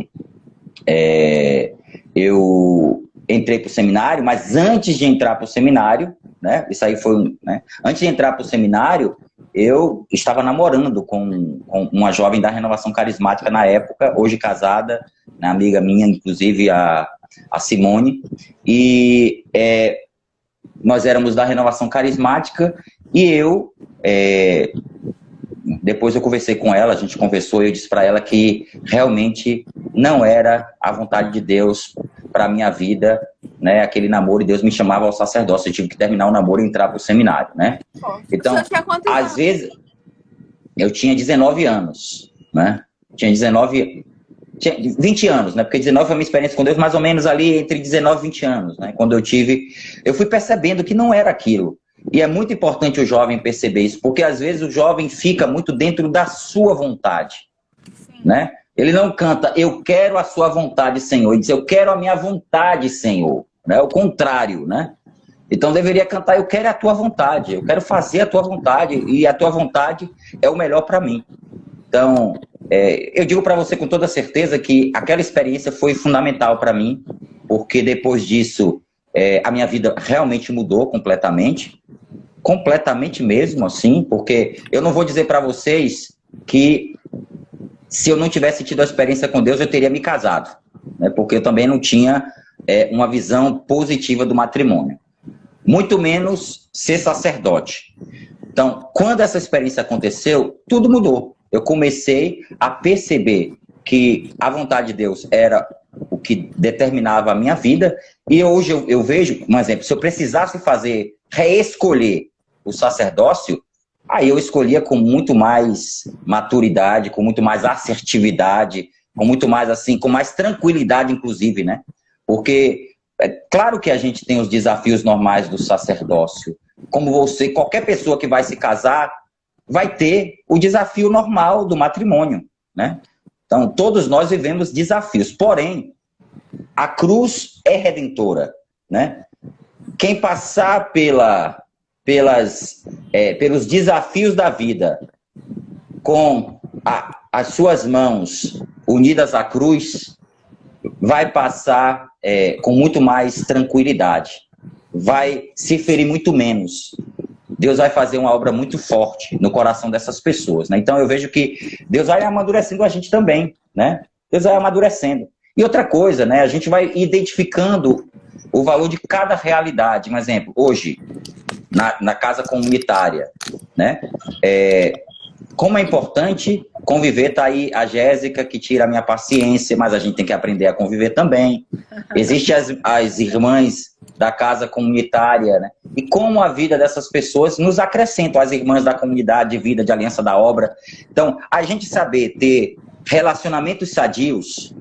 entrei para o seminário, mas antes de entrar para o seminário, né, isso aí foi, né, antes de entrar para o seminário, eu estava namorando com uma jovem da Renovação Carismática na época, hoje casada, né, amiga minha, inclusive a Simone, e nós éramos da Renovação Carismática, e depois eu conversei com ela, a gente conversou, e eu disse para ela que realmente não era a vontade de Deus para a minha vida, né, aquele namoro, e Deus me chamava ao sacerdócio, eu tive que terminar o namoro e entrar para o seminário, né? Então, às vezes, eu tinha 19 anos, né? Tinha 20 anos, né? Porque 19 foi a minha experiência com Deus, mais ou menos ali entre 19 e 20 anos, né? Quando eu fui percebendo que não era aquilo. E é muito importante o jovem perceber isso, porque às vezes o jovem fica muito dentro da sua vontade, né? Ele não canta, eu quero a sua vontade, Senhor. Ele diz, eu quero a minha vontade, Senhor. É o contrário, né? Então deveria cantar, eu quero a tua vontade, eu quero fazer a tua vontade, e a tua vontade é o melhor para mim. Então, eu digo para você com toda certeza que aquela experiência foi fundamental para mim, porque depois disso, a minha vida realmente mudou completamente mesmo, assim, porque eu não vou dizer para vocês que se eu não tivesse tido a experiência com Deus, eu teria me casado, né? Porque eu também não tinha uma visão positiva do matrimônio, muito menos ser sacerdote. Então, quando essa experiência aconteceu, tudo mudou. Eu comecei a perceber que a vontade de Deus era o que determinava a minha vida, e hoje eu vejo, um exemplo, se eu precisasse reescolher o sacerdócio, aí eu escolhia com muito mais maturidade, com muito mais assertividade, com muito mais assim, com mais tranquilidade, inclusive, né? Porque é claro que a gente tem os desafios normais do sacerdócio. Como qualquer pessoa que vai se casar, vai ter o desafio normal do matrimônio, né? Então, todos nós vivemos desafios. Porém, a cruz é redentora, né? Quem passar pelos desafios da vida com as suas mãos unidas à cruz, vai passar com muito mais tranquilidade, vai se ferir muito menos. Deus vai fazer uma obra muito forte no coração dessas pessoas, né? Então eu vejo que Deus vai amadurecendo a gente também, né? Deus vai amadurecendo. E outra coisa, né? A gente vai identificando o valor de cada realidade. Um exemplo, hoje, na casa comunitária, né? Como é importante conviver, tá aí a Jéssica que tira a minha paciência, mas a gente tem que aprender a conviver também. Existem as irmãs da casa comunitária, né? E como a vida dessas pessoas nos acrescentam, as irmãs da comunidade de vida, de aliança da obra. Então, a gente saber ter relacionamentos sadios,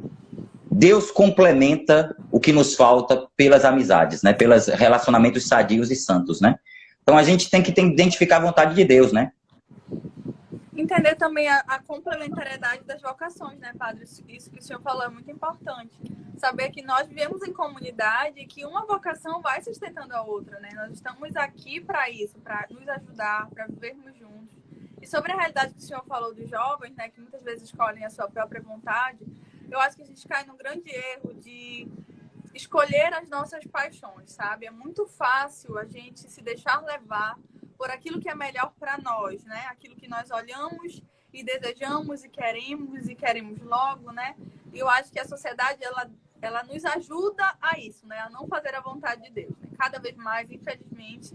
Deus complementa o que nos falta pelas amizades, né? Pelos relacionamentos sadios e santos, né? Então, a gente tem que identificar a vontade de Deus, né? Entender também a complementariedade das vocações, né, padre? Isso que o senhor falou é muito importante. Saber que nós vivemos em comunidade e que uma vocação vai sustentando a outra, né? Nós estamos aqui para isso, para nos ajudar, para vivermos juntos. E sobre a realidade que o senhor falou dos jovens, né, que muitas vezes escolhem a sua própria vontade, eu acho que a gente cai num grande erro de escolher as nossas paixões, sabe? É muito fácil a gente se deixar levar por aquilo que é melhor para nós, né? Aquilo que nós olhamos e desejamos e queremos logo, né? E eu acho que a sociedade, ela nos ajuda a isso, né? A não fazer a vontade de Deus, né? Cada vez mais, infelizmente,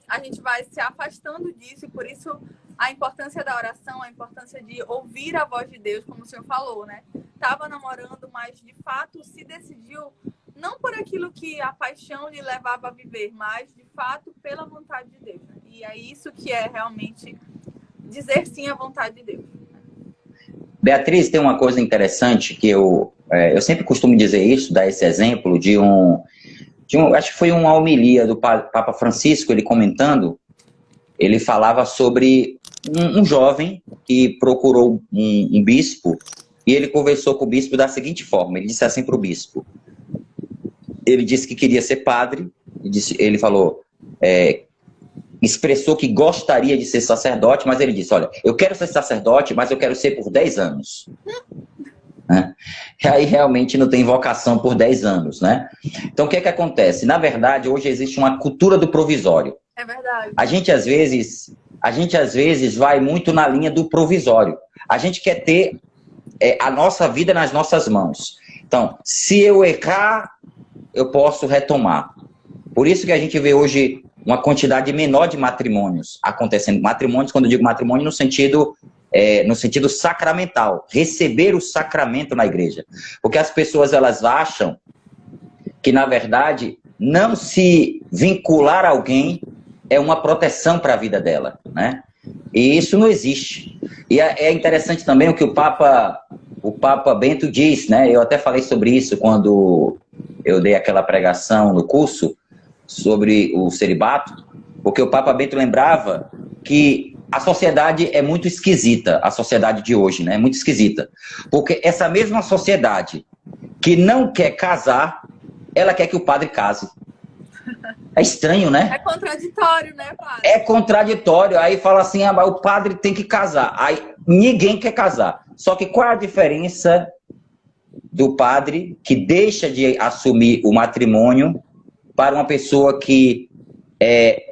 a gente vai se afastando disso e por isso a importância da oração, a importância de ouvir a voz de Deus, como o senhor falou, né? Tava namorando, mas de fato se decidiu não por aquilo que a paixão lhe levava a viver, mas de fato pela vontade de Deus, né? E é isso que é realmente dizer sim à vontade de Deus. Beatriz, tem uma coisa interessante que eu sempre costumo dizer isso, dar esse exemplo de acho que foi uma homilia do Papa Francisco, ele comentando, ele falava sobre um jovem que procurou um bispo e ele conversou com o bispo da seguinte forma, ele disse assim para o bispo, ele disse que queria ser padre, ele falou, expressou que gostaria de ser sacerdote, mas ele disse, olha, eu quero ser sacerdote, mas eu quero ser por 10 anos. Né? E aí realmente não tem vocação por 10 anos, né? Então o que é que acontece? Na verdade, hoje existe uma cultura do provisório. É verdade. A gente às vezes vai muito na linha do provisório. A gente quer ter a nossa vida nas nossas mãos. Então, se eu errar, eu posso retomar. Por isso que a gente vê hoje uma quantidade menor de matrimônios acontecendo. Matrimônios, quando eu digo matrimônio, no sentido sacramental. Receber o sacramento na igreja. Porque as pessoas, elas acham que, na verdade, não se vincular a alguém é uma proteção para a vida dela, né? E isso não existe. E é interessante também o que o Papa Bento diz, né? Eu até falei sobre isso quando eu dei aquela pregação no curso sobre o celibato, porque o Papa Bento lembrava que a sociedade é muito esquisita, a sociedade de hoje, né? É muito esquisita. Porque essa mesma sociedade que não quer casar, ela quer que o padre case. É estranho, né? É contraditório, né, padre? É contraditório. Aí fala assim, o padre tem que casar. Aí ninguém quer casar. Só que qual é a diferença do padre que deixa de assumir o matrimônio para uma pessoa que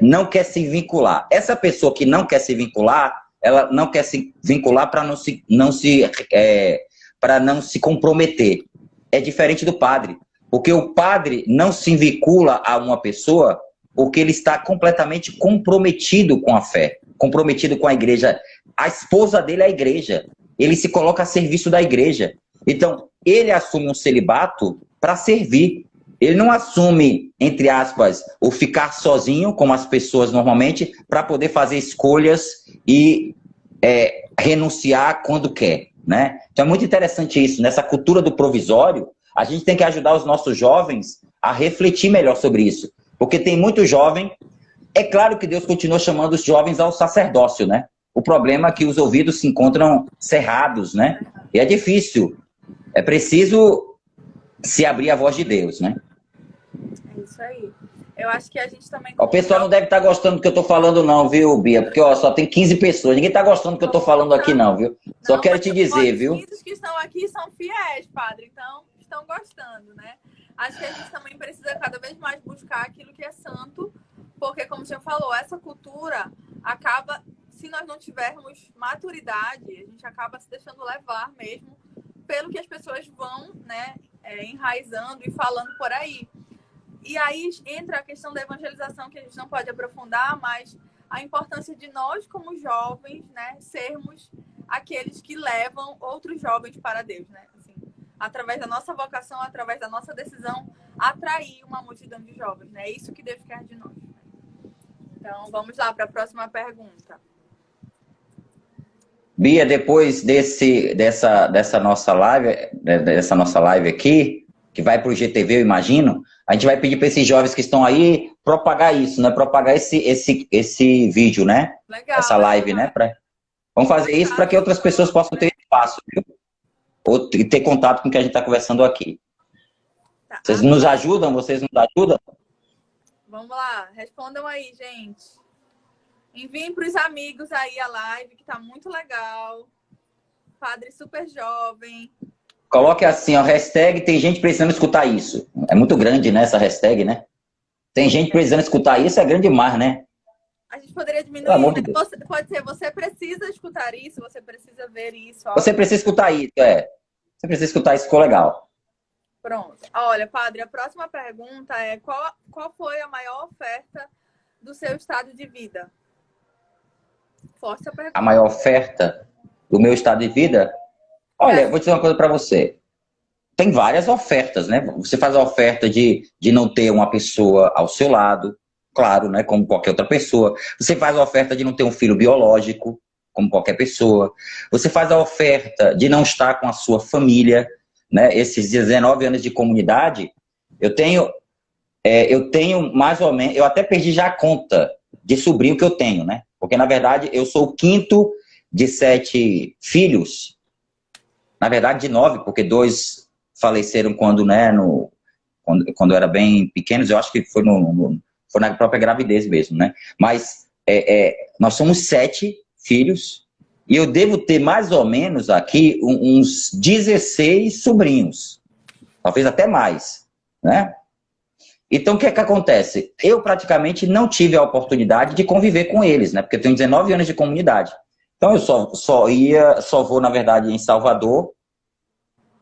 não quer se vincular? Essa pessoa que não quer se vincular, ela não quer se vincular para não se comprometer. É diferente do padre. Porque o padre não se vincula a uma pessoa porque ele está completamente comprometido com a fé, comprometido com a igreja. A esposa dele é a igreja. Ele se coloca a serviço da igreja. Então, ele assume um celibato para servir. Ele não assume, entre aspas, o ficar sozinho, como as pessoas normalmente, para poder fazer escolhas e renunciar quando quer, né? Então, é muito interessante isso. Nessa cultura do provisório, a gente tem que ajudar os nossos jovens a refletir melhor sobre isso. Porque tem muito jovem... É claro que Deus continua chamando os jovens ao sacerdócio, né? O problema é que os ouvidos se encontram cerrados, né? E é difícil. É preciso se abrir a voz de Deus, né? É isso aí. Eu acho que a gente também... O pessoal não deve estar gostando do que eu estou falando não, viu, Bia? Porque só tem 15 pessoas. Ninguém está gostando do que eu estou falando aqui não, viu? Só quero te dizer, viu? Os 15 que estão aqui são fiéis, padre. Então, estão gostando, né? Acho que a gente também precisa cada vez mais buscar aquilo que é santo, porque, como o senhor falou, essa cultura acaba, se nós não tivermos maturidade, a gente acaba se deixando levar mesmo pelo que as pessoas vão, né, enraizando e falando por aí. E aí entra a questão da evangelização, que a gente não pode aprofundar, mas a importância de nós, como jovens, né, sermos aqueles que levam outros jovens para Deus, né? Assim, através da nossa vocação, através da nossa decisão, atrair uma multidão de jovens, né? É isso que Deus quer de nós. Então, vamos lá para a próxima pergunta. Bia, depois dessa nossa live aqui, que vai para o GTV, eu imagino, a gente vai pedir para esses jovens que estão aí propagar isso, né? Propagar esse vídeo, né? Legal, essa live, né? Vamos fazer isso para que outras pessoas possam ter espaço, viu? E ter contato com o que a gente está conversando aqui. Tá. Vocês nos ajudam? Vocês nos ajudam? Vamos lá, respondam aí, gente. Enviem para os amigos aí a live, que tá muito legal. Padre super jovem. Coloque assim, ó, hashtag tem gente precisando escutar isso. É muito grande, né, essa hashtag, né? Tem gente precisando escutar isso, é grande demais, né? A gente poderia diminuir, né? Pode ser, você precisa escutar isso, você precisa ver isso. Ó. Você precisa escutar isso, Você precisa escutar isso, ficou legal. Pronto. Olha, padre, a próxima pergunta é qual foi a maior oferta do seu estado de vida? Força a pergunta. A maior oferta do meu estado de vida? Olha, vou dizer uma coisa para você. Tem várias ofertas, né? Você faz a oferta de não ter uma pessoa ao seu lado, claro, né? Como qualquer outra pessoa. Você faz a oferta de não ter um filho biológico, como qualquer pessoa. Você faz a oferta de não estar com a sua família, né? Esses 19 anos de comunidade, eu tenho mais ou menos, eu até perdi já a conta de sobrinho que eu tenho, né? Porque, na verdade, eu sou o quinto de 7 filhos. Na verdade, de 9, porque 2 faleceram quando eu era bem pequenos. Eu acho que foi na própria gravidez mesmo, né? Mas nós somos 7 filhos e eu devo ter mais ou menos aqui uns 16 sobrinhos. Talvez até mais, né? Então, o que é que acontece? Eu praticamente não tive a oportunidade de conviver com eles, né? Porque eu tenho 19 anos de comunidade. Então, eu só vou, na verdade, em Salvador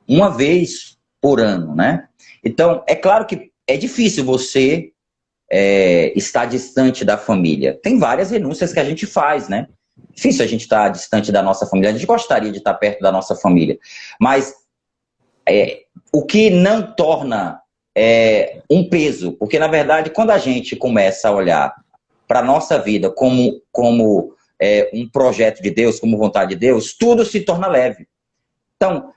uma vez por ano, né? Então, é claro que é difícil você estar distante da família. Tem várias renúncias que a gente faz, né? Difícil a gente estar distante da nossa família. A gente gostaria de estar perto da nossa família. Mas o que não torna um peso, porque, na verdade, quando a gente começa a olhar para a nossa vida como um projeto de Deus, como vontade de Deus, tudo se torna leve. Então,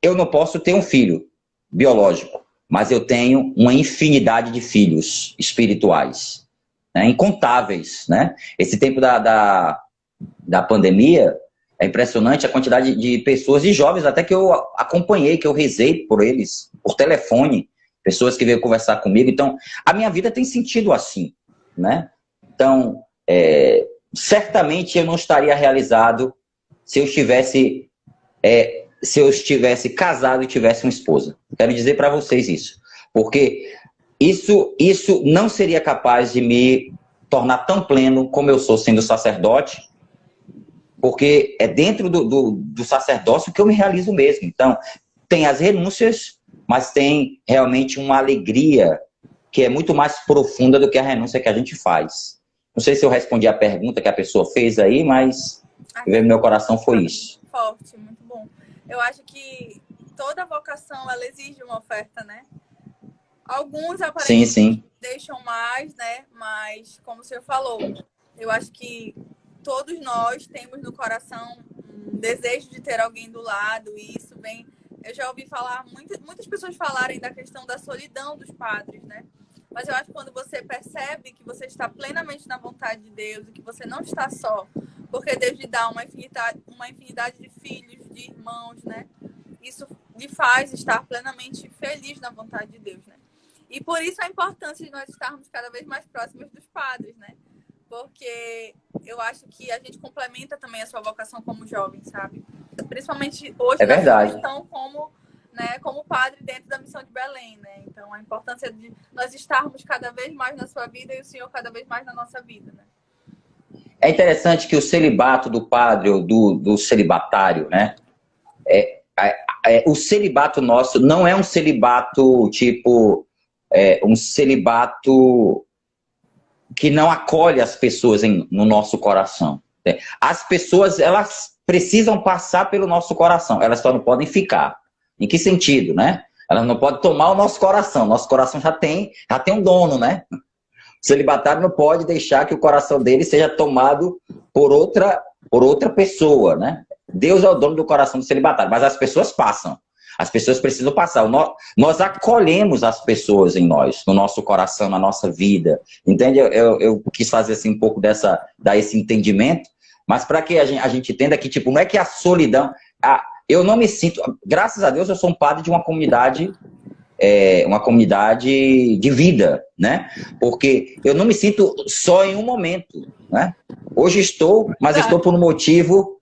eu não posso ter um filho biológico, mas eu tenho uma infinidade de filhos espirituais, né, incontáveis, né? Esse tempo da pandemia, é impressionante a quantidade de pessoas, e jovens até, que eu acompanhei, que eu rezei por eles, por telefone, pessoas que veio conversar comigo. Então, a minha vida tem sentido assim, né? Então, certamente eu não estaria realizado se eu estivesse casado e tivesse uma esposa. Quero dizer para vocês isso. Porque isso não seria capaz de me tornar tão pleno como eu sou sendo sacerdote, porque é dentro do sacerdócio que eu me realizo mesmo. Então, tem as renúncias, mas tem realmente uma alegria que é muito mais profunda do que a renúncia que a gente faz. Não sei se eu respondi a pergunta que a pessoa fez aí, mas no meu coração foi isso. Forte, muito bom. Eu acho que toda vocação, ela exige uma oferta, né? Alguns aparentemente deixam mais, né? Mas, como o senhor falou, eu acho que todos nós temos no coração um desejo de ter alguém do lado, e isso vem... Eu já ouvi falar, muitas pessoas falarem da questão da solidão dos padres, né? Mas eu acho que quando você percebe que você está plenamente na vontade de Deus e que você não está só, porque Deus lhe dá uma infinidade de filhos, de irmãos, né? Isso lhe faz estar plenamente feliz na vontade de Deus, né? E por isso a importância de nós estarmos cada vez mais próximos dos padres, né? Porque eu acho que a gente complementa também a sua vocação como jovem, sabe? Principalmente hoje na sua questão como padre dentro da missão de Belém, né? Então, a importância de nós estarmos cada vez mais na sua vida e o Senhor cada vez mais na nossa vida, né? É interessante que o celibato do padre ou do celibatário, né? o celibato nosso não é um celibato tipo, um celibato que não acolhe as pessoas no nosso coração. As pessoas, elas precisam passar pelo nosso coração, elas só não podem ficar. Em que sentido, né? Elas não podem tomar o nosso coração já tem um dono, né? O celibatário não pode deixar que o coração dele seja tomado por outra pessoa, né? Deus é o dono do coração do celibatário, mas as pessoas passam. As pessoas precisam passar. Nós acolhemos as pessoas em nós, no nosso coração, na nossa vida. Entende? Eu quis fazer assim, um pouco dar esse entendimento, mas para que a gente entenda que, tipo, não é que a solidão... eu não me sinto... Graças a Deus, eu sou um padre de uma comunidade de vida, né? Porque eu não me sinto só em um momento, né? Hoje estou, mas estou por um motivo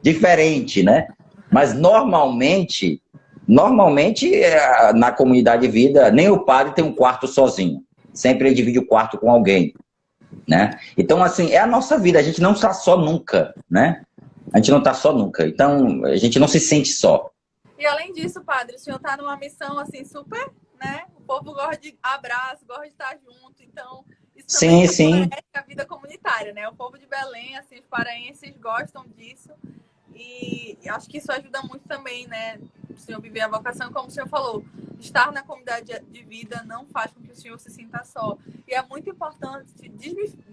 diferente, né? Mas normalmente na comunidade de vida, nem o padre tem um quarto sozinho. Sempre ele divide o quarto com alguém, né? Então, assim, é a nossa vida, a gente não está só nunca, né? A gente não está só nunca, então a gente não se sente só. E além disso, padre, o senhor está numa missão assim super, né? O povo gosta de abraço, gosta de estar junto, então isso também Sim. a vida comunitária, né? O povo de Belém, assim, os paraenses gostam disso e acho que isso ajuda muito também, né? O senhor viver a vocação, como o senhor falou, estar na comunidade de vida não faz com que o senhor se sinta só. E é muito importante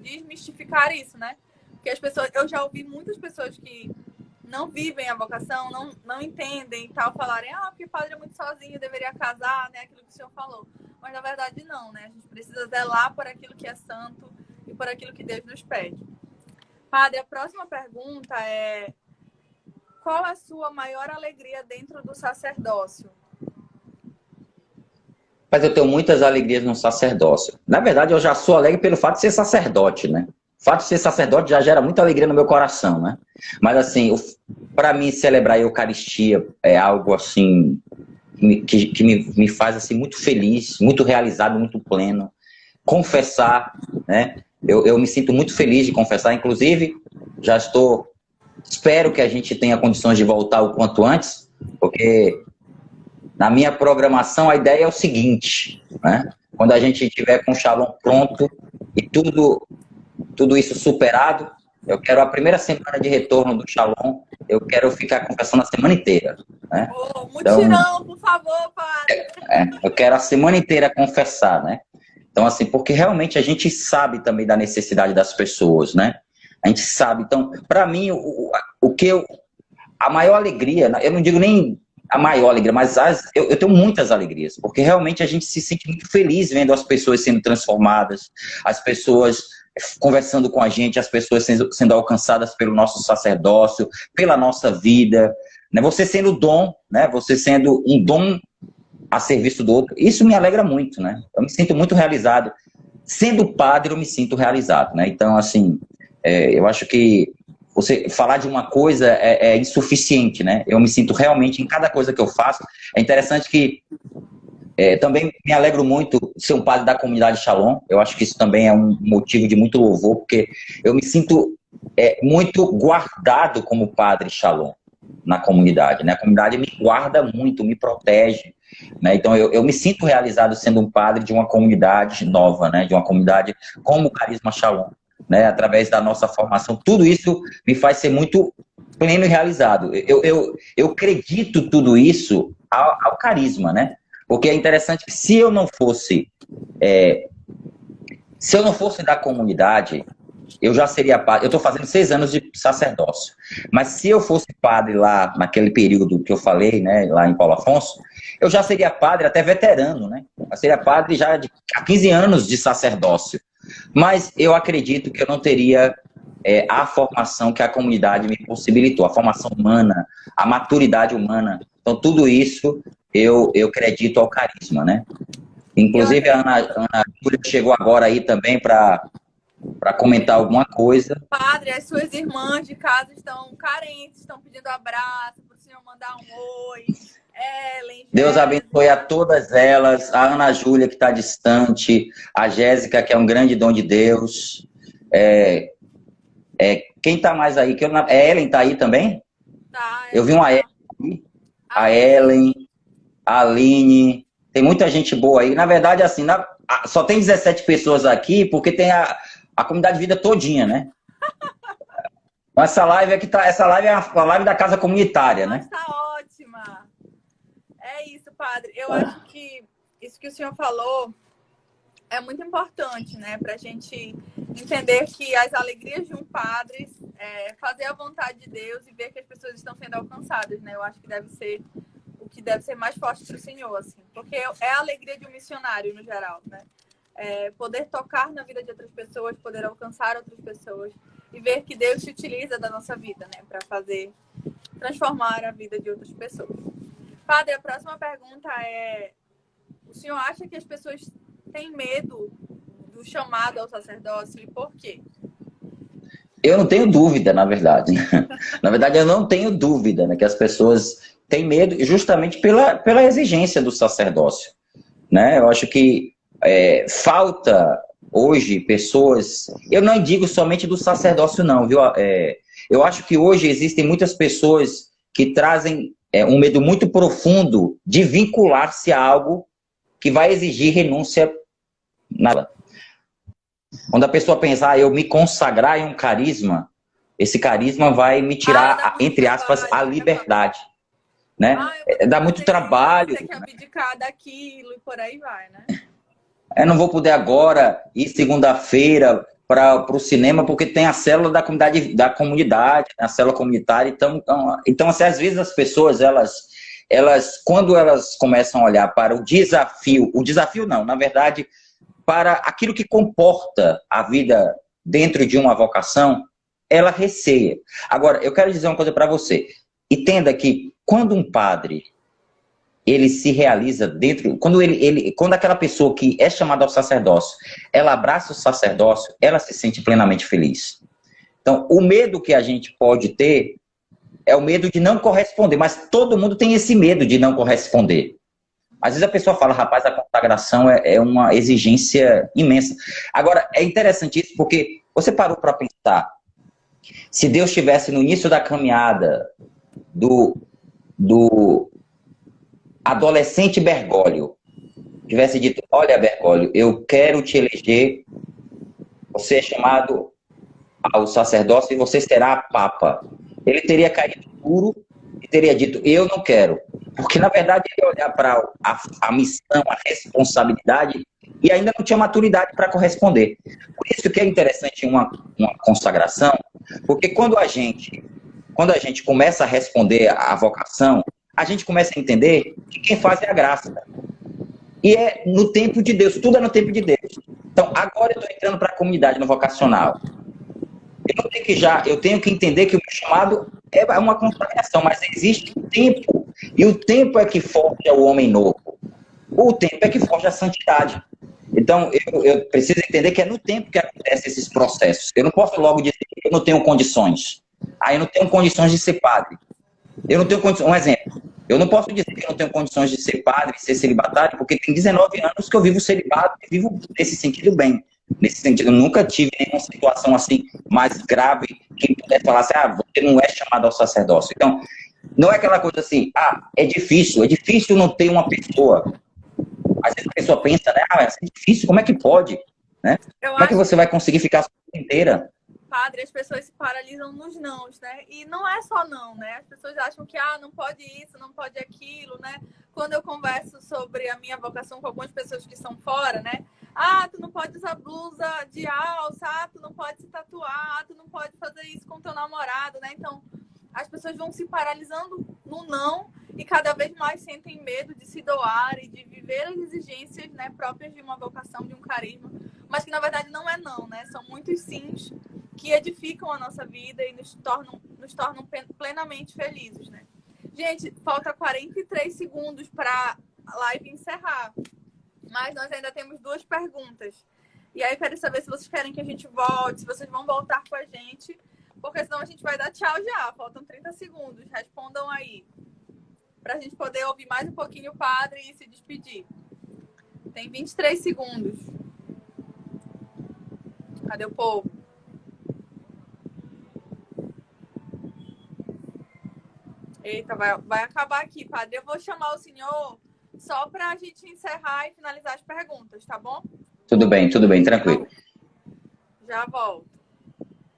desmistificar isso, né? Porque as pessoas, eu já ouvi muitas pessoas que não vivem a vocação, não entendem e tal, falarem, porque o padre é muito sozinho, deveria casar, né? Aquilo que o senhor falou. Mas na verdade não, né? A gente precisa zelar por aquilo que é santo e por aquilo que Deus nos pede. Padre, a próxima pergunta é: qual a sua maior alegria dentro do sacerdócio? Mas eu tenho muitas alegrias no sacerdócio. Na verdade, eu já sou alegre pelo fato de ser sacerdote, né? O fato de ser sacerdote já gera muita alegria no meu coração, né? Mas, assim, para mim, celebrar a Eucaristia é algo, assim, que me faz, assim, muito feliz, muito realizado, muito pleno. Confessar, né? Eu me sinto muito feliz de confessar. Inclusive, espero que a gente tenha condições de voltar o quanto antes, porque na minha programação a ideia é o seguinte, né? Quando a gente tiver com o Shalom pronto e tudo isso superado, eu quero a primeira semana de retorno do Shalom, eu quero ficar confessando a semana inteira, né? Mutirão, por favor, padre. Eu quero a semana inteira confessar, né? Então, assim, porque realmente a gente sabe também da necessidade das pessoas, né? A gente sabe. Então, para mim, a maior alegria, eu não digo nem a maior alegria, mas eu tenho muitas alegrias, porque realmente a gente se sente muito feliz vendo as pessoas sendo transformadas, as pessoas conversando com a gente, as pessoas sendo alcançadas pelo nosso sacerdócio, pela nossa vida, né? Você sendo dom, né? Você sendo um dom a serviço do outro, isso me alegra muito, né? Eu me sinto muito realizado. Sendo padre, eu me sinto realizado, né? Então, assim, eu acho que você falar de uma coisa é insuficiente, né? Eu me sinto realmente, em cada coisa que eu faço, é interessante que também me alegro muito de ser um padre da comunidade Shalom. Eu acho que isso também é um motivo de muito louvor, porque eu me sinto muito guardado como padre Shalom na comunidade, né? A comunidade me guarda muito, me protege, né? Então eu me sinto realizado sendo um padre de uma comunidade nova, né? De uma comunidade como o Carisma Shalom, né? Através da nossa formação, tudo isso me faz ser muito pleno e realizado. Eu acredito tudo isso ao carisma, né? Porque é interessante que se eu não fosse da comunidade, eu já seria padre. Eu estou fazendo 6 anos de sacerdócio. Mas se eu fosse padre lá, naquele período que eu falei, né, lá em Paulo Afonso, eu já seria padre até veterano, né? Eu seria padre já há 15 anos de sacerdócio. Mas eu acredito que eu não teria a formação que a comunidade me possibilitou, a formação humana, a maturidade humana. Então, tudo isso eu acredito ao carisma, né? Inclusive, a Ana Júlia chegou agora aí também para comentar alguma coisa. Padre, as suas irmãs de casa estão carentes, estão pedindo abraço, para o senhor mandar um oi. Ellen, Deus abençoe a todas elas, a Ana Júlia, que está distante, a Jéssica, que é um grande dom de Deus. Quem está mais aí? A Ellen está aí também? Tá, Eu vi uma Ellen, a a Ellen. Ellen, a Aline, tem muita gente boa aí. Na verdade, assim, só tem 17 pessoas aqui porque tem a comunidade de vida todinha, né? Essa live aqui tá, essa live é a live da casa comunitária, Mas né? tá ótima. É isso, padre. Eu acho que isso que o senhor falou é muito importante, né? Para a gente entender que as alegrias de um padre é fazer a vontade de Deus e ver que as pessoas estão sendo alcançadas, né? Eu acho que deve ser o que deve ser mais forte para o Senhor, assim. Porque é a alegria de um missionário, no geral, né? É poder tocar na vida de outras pessoas, poder alcançar outras pessoas e ver que Deus se utiliza da nossa vida, né? Para fazer, transformar a vida de outras pessoas. Padre, a próxima pergunta é: o senhor acha que as pessoas têm medo do chamado ao sacerdócio e por quê? Eu não tenho dúvida, na verdade. Na verdade, eu não tenho dúvida, né, que as pessoas têm medo justamente pela exigência do sacerdócio, né? Eu acho que falta hoje pessoas. Eu não digo somente do sacerdócio, não, viu? Eu acho que hoje existem muitas pessoas que trazem um medo muito profundo de vincular-se a algo que vai exigir renúncia. Nada. Quando a pessoa pensar, eu me consagrar em um carisma, esse carisma vai me Ah, dá tirar, muito entre aspas, a trabalho, né, padre? liberdade, né? Ah, eu vou ter que Dá muito fazer isso, vou trabalho, ter que abdicar daquilo e por aí vai, né? eu não vou poder agora ir segunda-feira para o cinema porque tem a célula da comunidade, a célula comunitária. Então assim, às vezes as pessoas, quando elas começam a olhar para o desafio não, na verdade, para aquilo que comporta a vida dentro de uma vocação, ela receia. Agora, eu quero dizer uma coisa para você. Entenda que quando um padre ele se realiza dentro. Quando aquela pessoa que é chamada ao sacerdócio, ela abraça o sacerdócio, ela se sente plenamente feliz. Então, o medo que a gente pode ter é o medo de não corresponder, mas todo mundo tem esse medo de não corresponder. Às vezes a pessoa fala, rapaz, a consagração é uma exigência imensa. Agora, é interessante isso porque você parou para pensar, se Deus estivesse no início da caminhada do adolescente Bergoglio, tivesse dito, olha, Bergoglio, eu quero te eleger, você é chamado ao sacerdócio e você será papa. Ele teria caído duro e teria dito, eu não quero. Porque, na verdade, ele ia olhar para a missão, a responsabilidade, e ainda não tinha maturidade para corresponder. Por isso que é interessante uma consagração, porque quando a gente começa a responder à vocação, a gente começa a entender que quem faz é a graça. E é no tempo de Deus, tudo é no tempo de Deus. Então, agora eu estou entrando para a comunidade no vocacional. Eu tenho que entender que o meu chamado é uma consagração, mas existe um tempo. E o tempo é que forja o homem novo. O tempo é que forja a santidade. Então, eu preciso entender que é no tempo que acontecem esses processos. Eu não posso logo dizer que eu não tenho condições. Eu não tenho condições de ser padre. Eu não tenho condições. Um exemplo. Eu não posso dizer que eu não tenho condições de ser padre, ser celibatário, porque tem 19 anos que eu vivo celibato e vivo nesse sentido bem. Nesse sentido, eu nunca tive nenhuma situação assim mais grave que pudesse falar assim, você não é chamado ao sacerdócio. Então, não é aquela coisa assim, é difícil não ter uma pessoa. Às vezes a pessoa pensa, né, é difícil, como é que pode? Né? Eu Como é que acho você que, vai conseguir ficar a vida inteira? padre, as pessoas se paralisam nos nãos, né? E não é só não, né? As pessoas acham que, não pode isso, não pode aquilo, né? Quando eu converso sobre a minha vocação com algumas pessoas que são fora, né? Tu não pode usar blusa de alça, tu não pode se tatuar, tu não pode fazer isso com teu namorado, né? Então, as pessoas vão se paralisando no não e cada vez mais sentem medo de se doar e de viver as exigências, né, próprias de uma vocação, de um carisma, mas que na verdade não é não, né? São muitos sims que edificam a nossa vida e nos tornam plenamente felizes, né? Gente, falta 43 segundos para a live encerrar, mas nós ainda temos duas perguntas. E aí eu quero saber se vocês querem que a gente volte, se vocês vão voltar com a gente, porque senão a gente vai dar tchau já. Faltam 30 segundos. Respondam aí, para a gente poder ouvir mais um pouquinho o padre e se despedir. Tem 23 segundos. Cadê o povo? Eita, vai acabar aqui, padre. Eu vou chamar o senhor só para a gente encerrar e finalizar as perguntas, tá bom? Tudo bem, tranquilo. Já volto.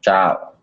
Tchau.